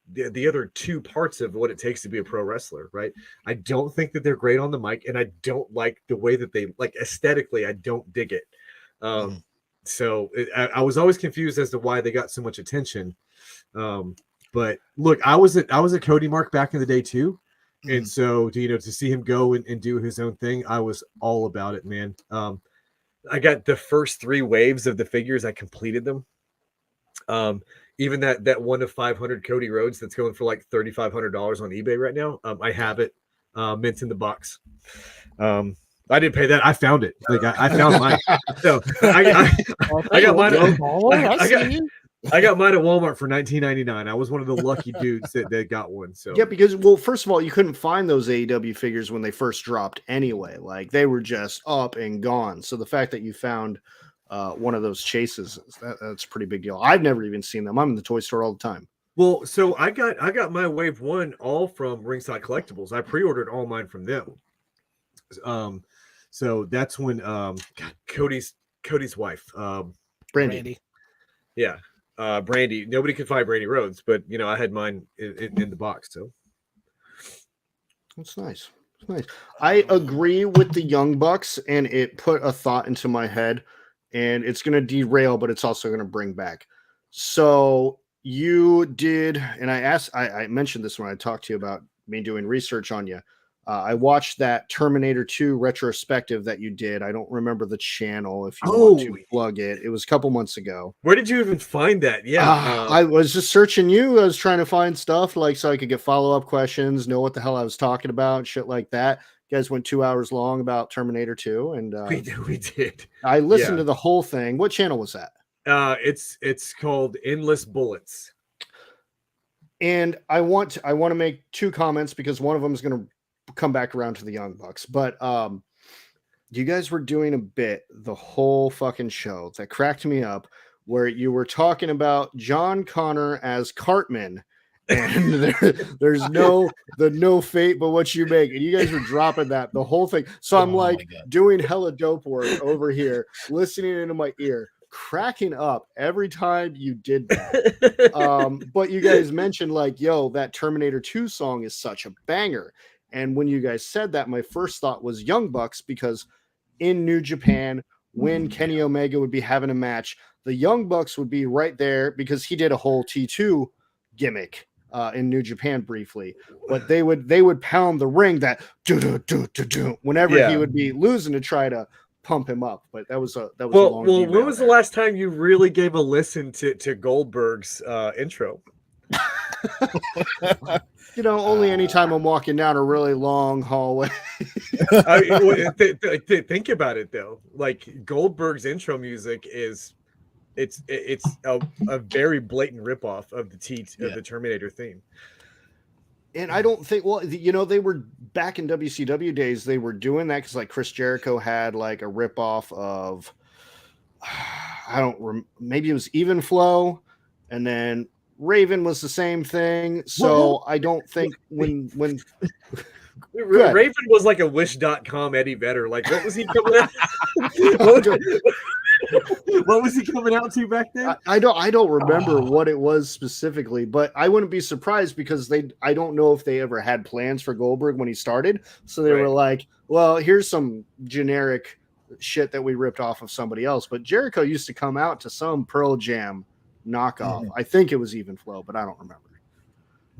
two parts of what it takes to be a pro wrestler, right? I don't think that they're great on the mic, and I don't like the way that they like aesthetically. I don't dig it. So I was always confused as to why they got so much attention. But look, I was a Cody mark back in the day too. And so to see him go and do his own thing, I was all about it, man. I got the first 3 waves of the figures. I completed them. Even that 1 of 500 Cody Rhodes that's going for like $3,500 on eBay right now. I have it mint in the box. I didn't pay that. I found it. Like I found mine. So I got mine. I got mine at Walmart for $19.99. I was one of the lucky dudes that got one. So yeah, because first of all, you couldn't find those AEW figures when they first dropped anyway. Like they were just up and gone. So the fact that you found one of those chases, that's a pretty big deal. I've never even seen them. I'm in the toy store all the time. Well, so I got my Wave 1 all from Ringside Collectibles. I pre-ordered all mine from them. So that's when Cody's wife, Brandy. Yeah. Brandy. Nobody could find Brandy Rhodes, but I had mine in the box. So that's nice. It's nice. I agree with the Young Bucks, and it put a thought into my head, and it's going to derail, but it's also going to bring back. So you did, and I mentioned this when I talked to you about me doing research on you. I watched that Terminator 2 retrospective that you did. I don't remember the channel. If you want to plug it, it was a couple months ago. Where did you even find that? Yeah, I was just searching you. I was trying to find stuff like so I could get follow-up questions, know what the hell I was talking about, shit like that. You guys went 2 hours long about Terminator 2, and we did. I listened to the whole thing. What channel was that? It's called Endless Bullets. And I want to make 2 comments because one of them is going to come back around to the Young Bucks, but you guys were doing a bit the whole fucking show that cracked me up where you were talking about John Connor as Cartman, and there's no fate but what you make, and you guys were dropping that the whole thing. So I'm doing hella dope work over here, listening into my ear, cracking up every time you did that. But you guys mentioned that Terminator 2 song is such a banger. And when you guys said that, my first thought was Young Bucks, because in New Japan, when Kenny Omega would be having a match, the Young Bucks would be right there because he did a whole T2 gimmick in New Japan briefly. But they would pound the ring that do whenever he would be losing to try to pump him up. But that was a long when was the last time you really gave a listen to Goldberg's intro? Only anytime I'm walking down a really long hallway. Think about it though. Like Goldberg's intro music it's a very blatant ripoff of the Terminator theme. And I don't think, they were back in WCW days. They were doing that because Chris Jericho had a ripoff of, maybe it was Even Flow, and then Raven was the same thing. So I don't think when Raven was like a Wish.com Eddie Vedder. Like, what was he coming out? What was he coming out to back then? I don't remember what it was specifically, but I wouldn't be surprised because I don't know if they ever had plans for Goldberg when he started. So they were like, well, here's some generic shit that we ripped off of somebody else. But Jericho used to come out to some Pearl Jam knockoff. I think it was Even Flow, but I don't remember.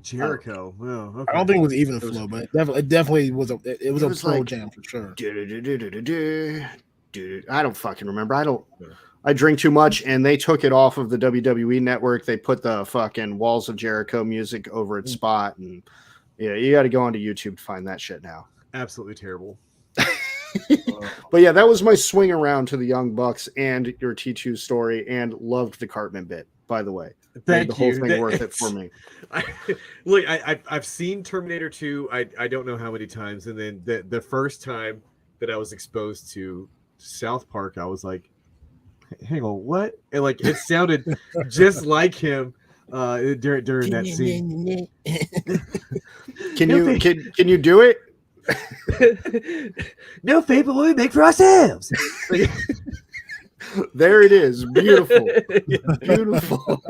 Jericho. Okay. I don't think it was Even Flow, but it definitely was a Pearl Jam for sure. I don't fucking remember. I drink too much, and they took it off of the WWE network. They put the fucking Walls of Jericho music over its spot, and you got to go onto YouTube to find that shit now. Absolutely terrible. But yeah, that was my swing around to the Young Bucks and your T2 story, and loved the Cartman bit, by the way. Thank the whole you. thing worth it for me. I've seen Terminator 2 I don't know how many times, and then the first time that I was exposed to South Park, I was like, hang on, what? And it sounded just like him during that scene. Can you do it? No favor we make for ourselves. There it is. Beautiful. Beautiful.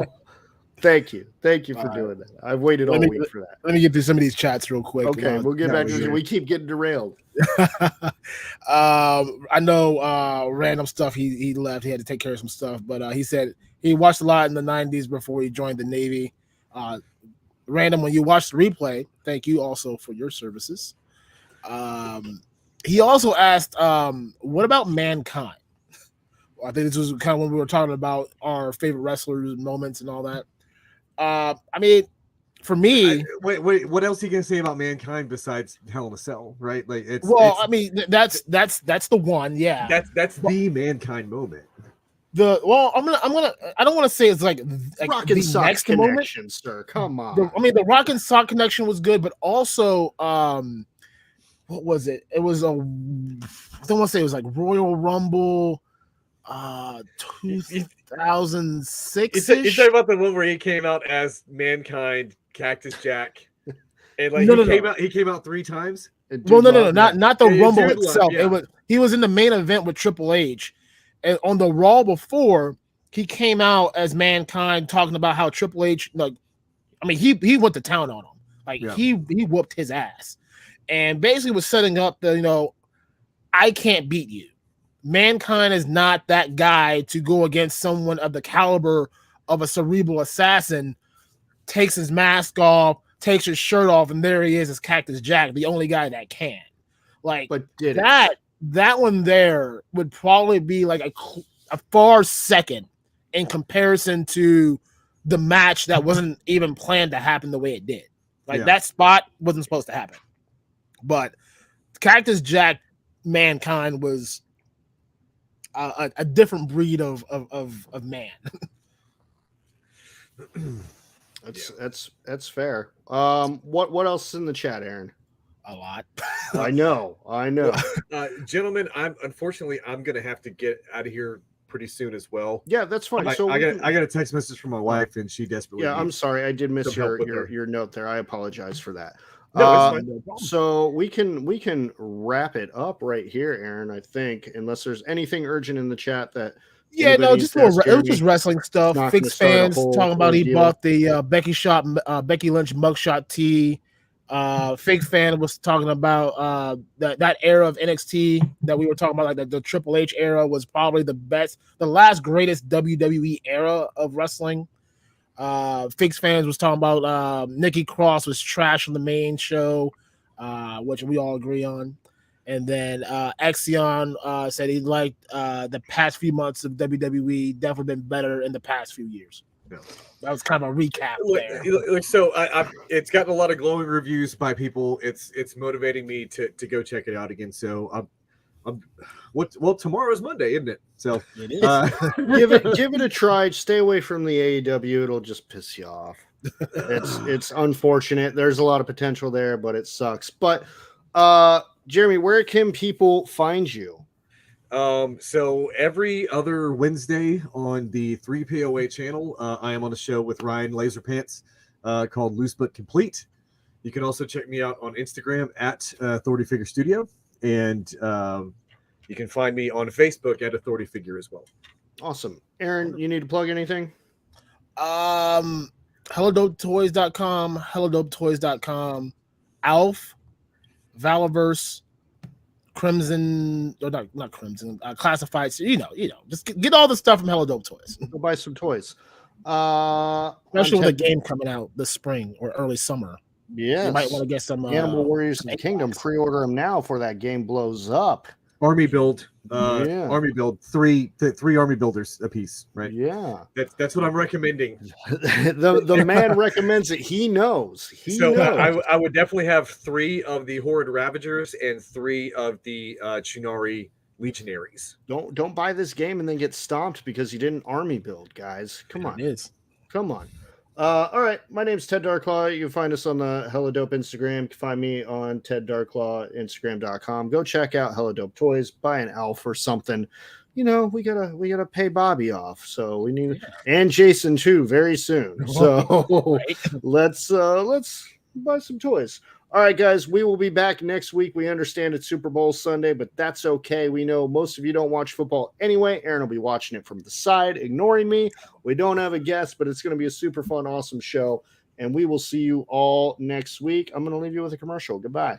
Thank you for doing that. I've waited all week for that. Let me get through some of these chats real quick. Okay, we'll get back to it. We keep getting derailed. I know random stuff. He left. He had to take care of some stuff, but he said he watched a lot in the 90s before he joined the Navy. Random, when you watch the replay, thank you also for your services. He also asked, what about Mankind? I think this was kind of when we were talking about our favorite wrestlers moments and all that. I mean, for me, wait, what else are you gonna say about Mankind besides Hell in a Cell, right? Like I mean, that's the one, yeah. That's the Mankind moment. I don't want to say it's like Rock and the Sock next connection, moment. sir. Come on. The Rock and Sock connection was good, but also what was it? It was I don't want to say it was like Royal Rumble 2006. You talking about the one where he came out as Mankind, Cactus Jack, and like he came out 3 times. Well, no, not the Rumble itself. Yeah. He was in the main event with Triple H, and on the Raw before he came out as Mankind, talking about how Triple H, like, I mean, he went to town on him, like he whooped his ass, and basically was setting up the I can't beat you. Mankind is not that guy to go against someone of the caliber of a Cerebral Assassin. Takes his mask off, takes his shirt off, and there he is as Cactus Jack, the only guy that can. Like, but that one there would probably be like a far second in comparison to the match that wasn't even planned to happen the way it did. Like that spot wasn't supposed to happen. But Cactus Jack Mankind was a different breed of man. That's fair. What else is in the chat, Aaron? A lot. I know. Gentlemen, I'm gonna have to get out of here pretty soon as well. Yeah, that's fine. I got a text message from my wife, and she desperately. Yeah, I'm sorry, I did miss your note there. I apologize for that. No, it's fine. So we can wrap it up right here, Aaron. I think, unless there's anything urgent in the chat that. Yeah, no, just more. It was just wrestling stuff. Fix fans talking about he bought the Becky Lynch mugshot tee. Fake fan was talking about that era of NXT that we were talking about, like the Triple H era was probably the last greatest WWE era of wrestling. Fix fans was talking about Nikki Cross was trash on the main show, which we all agree on. And then Exion said he liked the past few months of WWE, definitely been better in the past few years. Yeah. That was kind of a recap there. So it's gotten a lot of glowing reviews by people. It's motivating me to go check it out again. So tomorrow's Monday, isn't it? So it is. give it a try. Stay away from the AEW. It'll just piss you off. It's unfortunate. There's a lot of potential there, but it sucks. But Jeremy, where can people find you? So every other Wednesday on the 3POA channel, I am on a show with Ryan Laserpants called Loose But Complete. You can also check me out on Instagram at Authority Figure Studio, and you can find me on Facebook at Authority Figure as well. Awesome. Aaron, you need to plug anything? helladopetoys.com, Alf, Valaverse, Crimson, or not Crimson, Classified. So, just get all the stuff from Hello Dope Toys. Go buy some toys. Especially with a game coming out this spring or early summer. Yeah, you might want to get some Animal Warriors of the Kingdom. Pre-order them now before that game blows up. Army build, army build, three army builders a piece, right? Yeah, that's what I'm recommending. the man recommends it. He knows. He knows. I would definitely have 3 of the Horrid Ravagers and 3 of the Chunari Legionaries. Don't buy this game and then get stomped because you didn't army build, guys. Come on. It is. Come on. All right. My name's Ted DarkClaw. You can find us on the Hella Dope Instagram. You can find me on Ted DarkClaw, Instagram.com. Go check out Hella Dope Toys. Buy an Alf or something. We gotta pay Bobby off. So we need and Jason too very soon. So let's buy some toys. All right, guys, we will be back next week. We understand it's Super Bowl Sunday, but that's okay. We know most of you don't watch football anyway. Aaron will be watching it from the side, ignoring me. We don't have a guest, but it's going to be a super fun, awesome show. And we will see you all next week. I'm going to leave you with a commercial. Goodbye.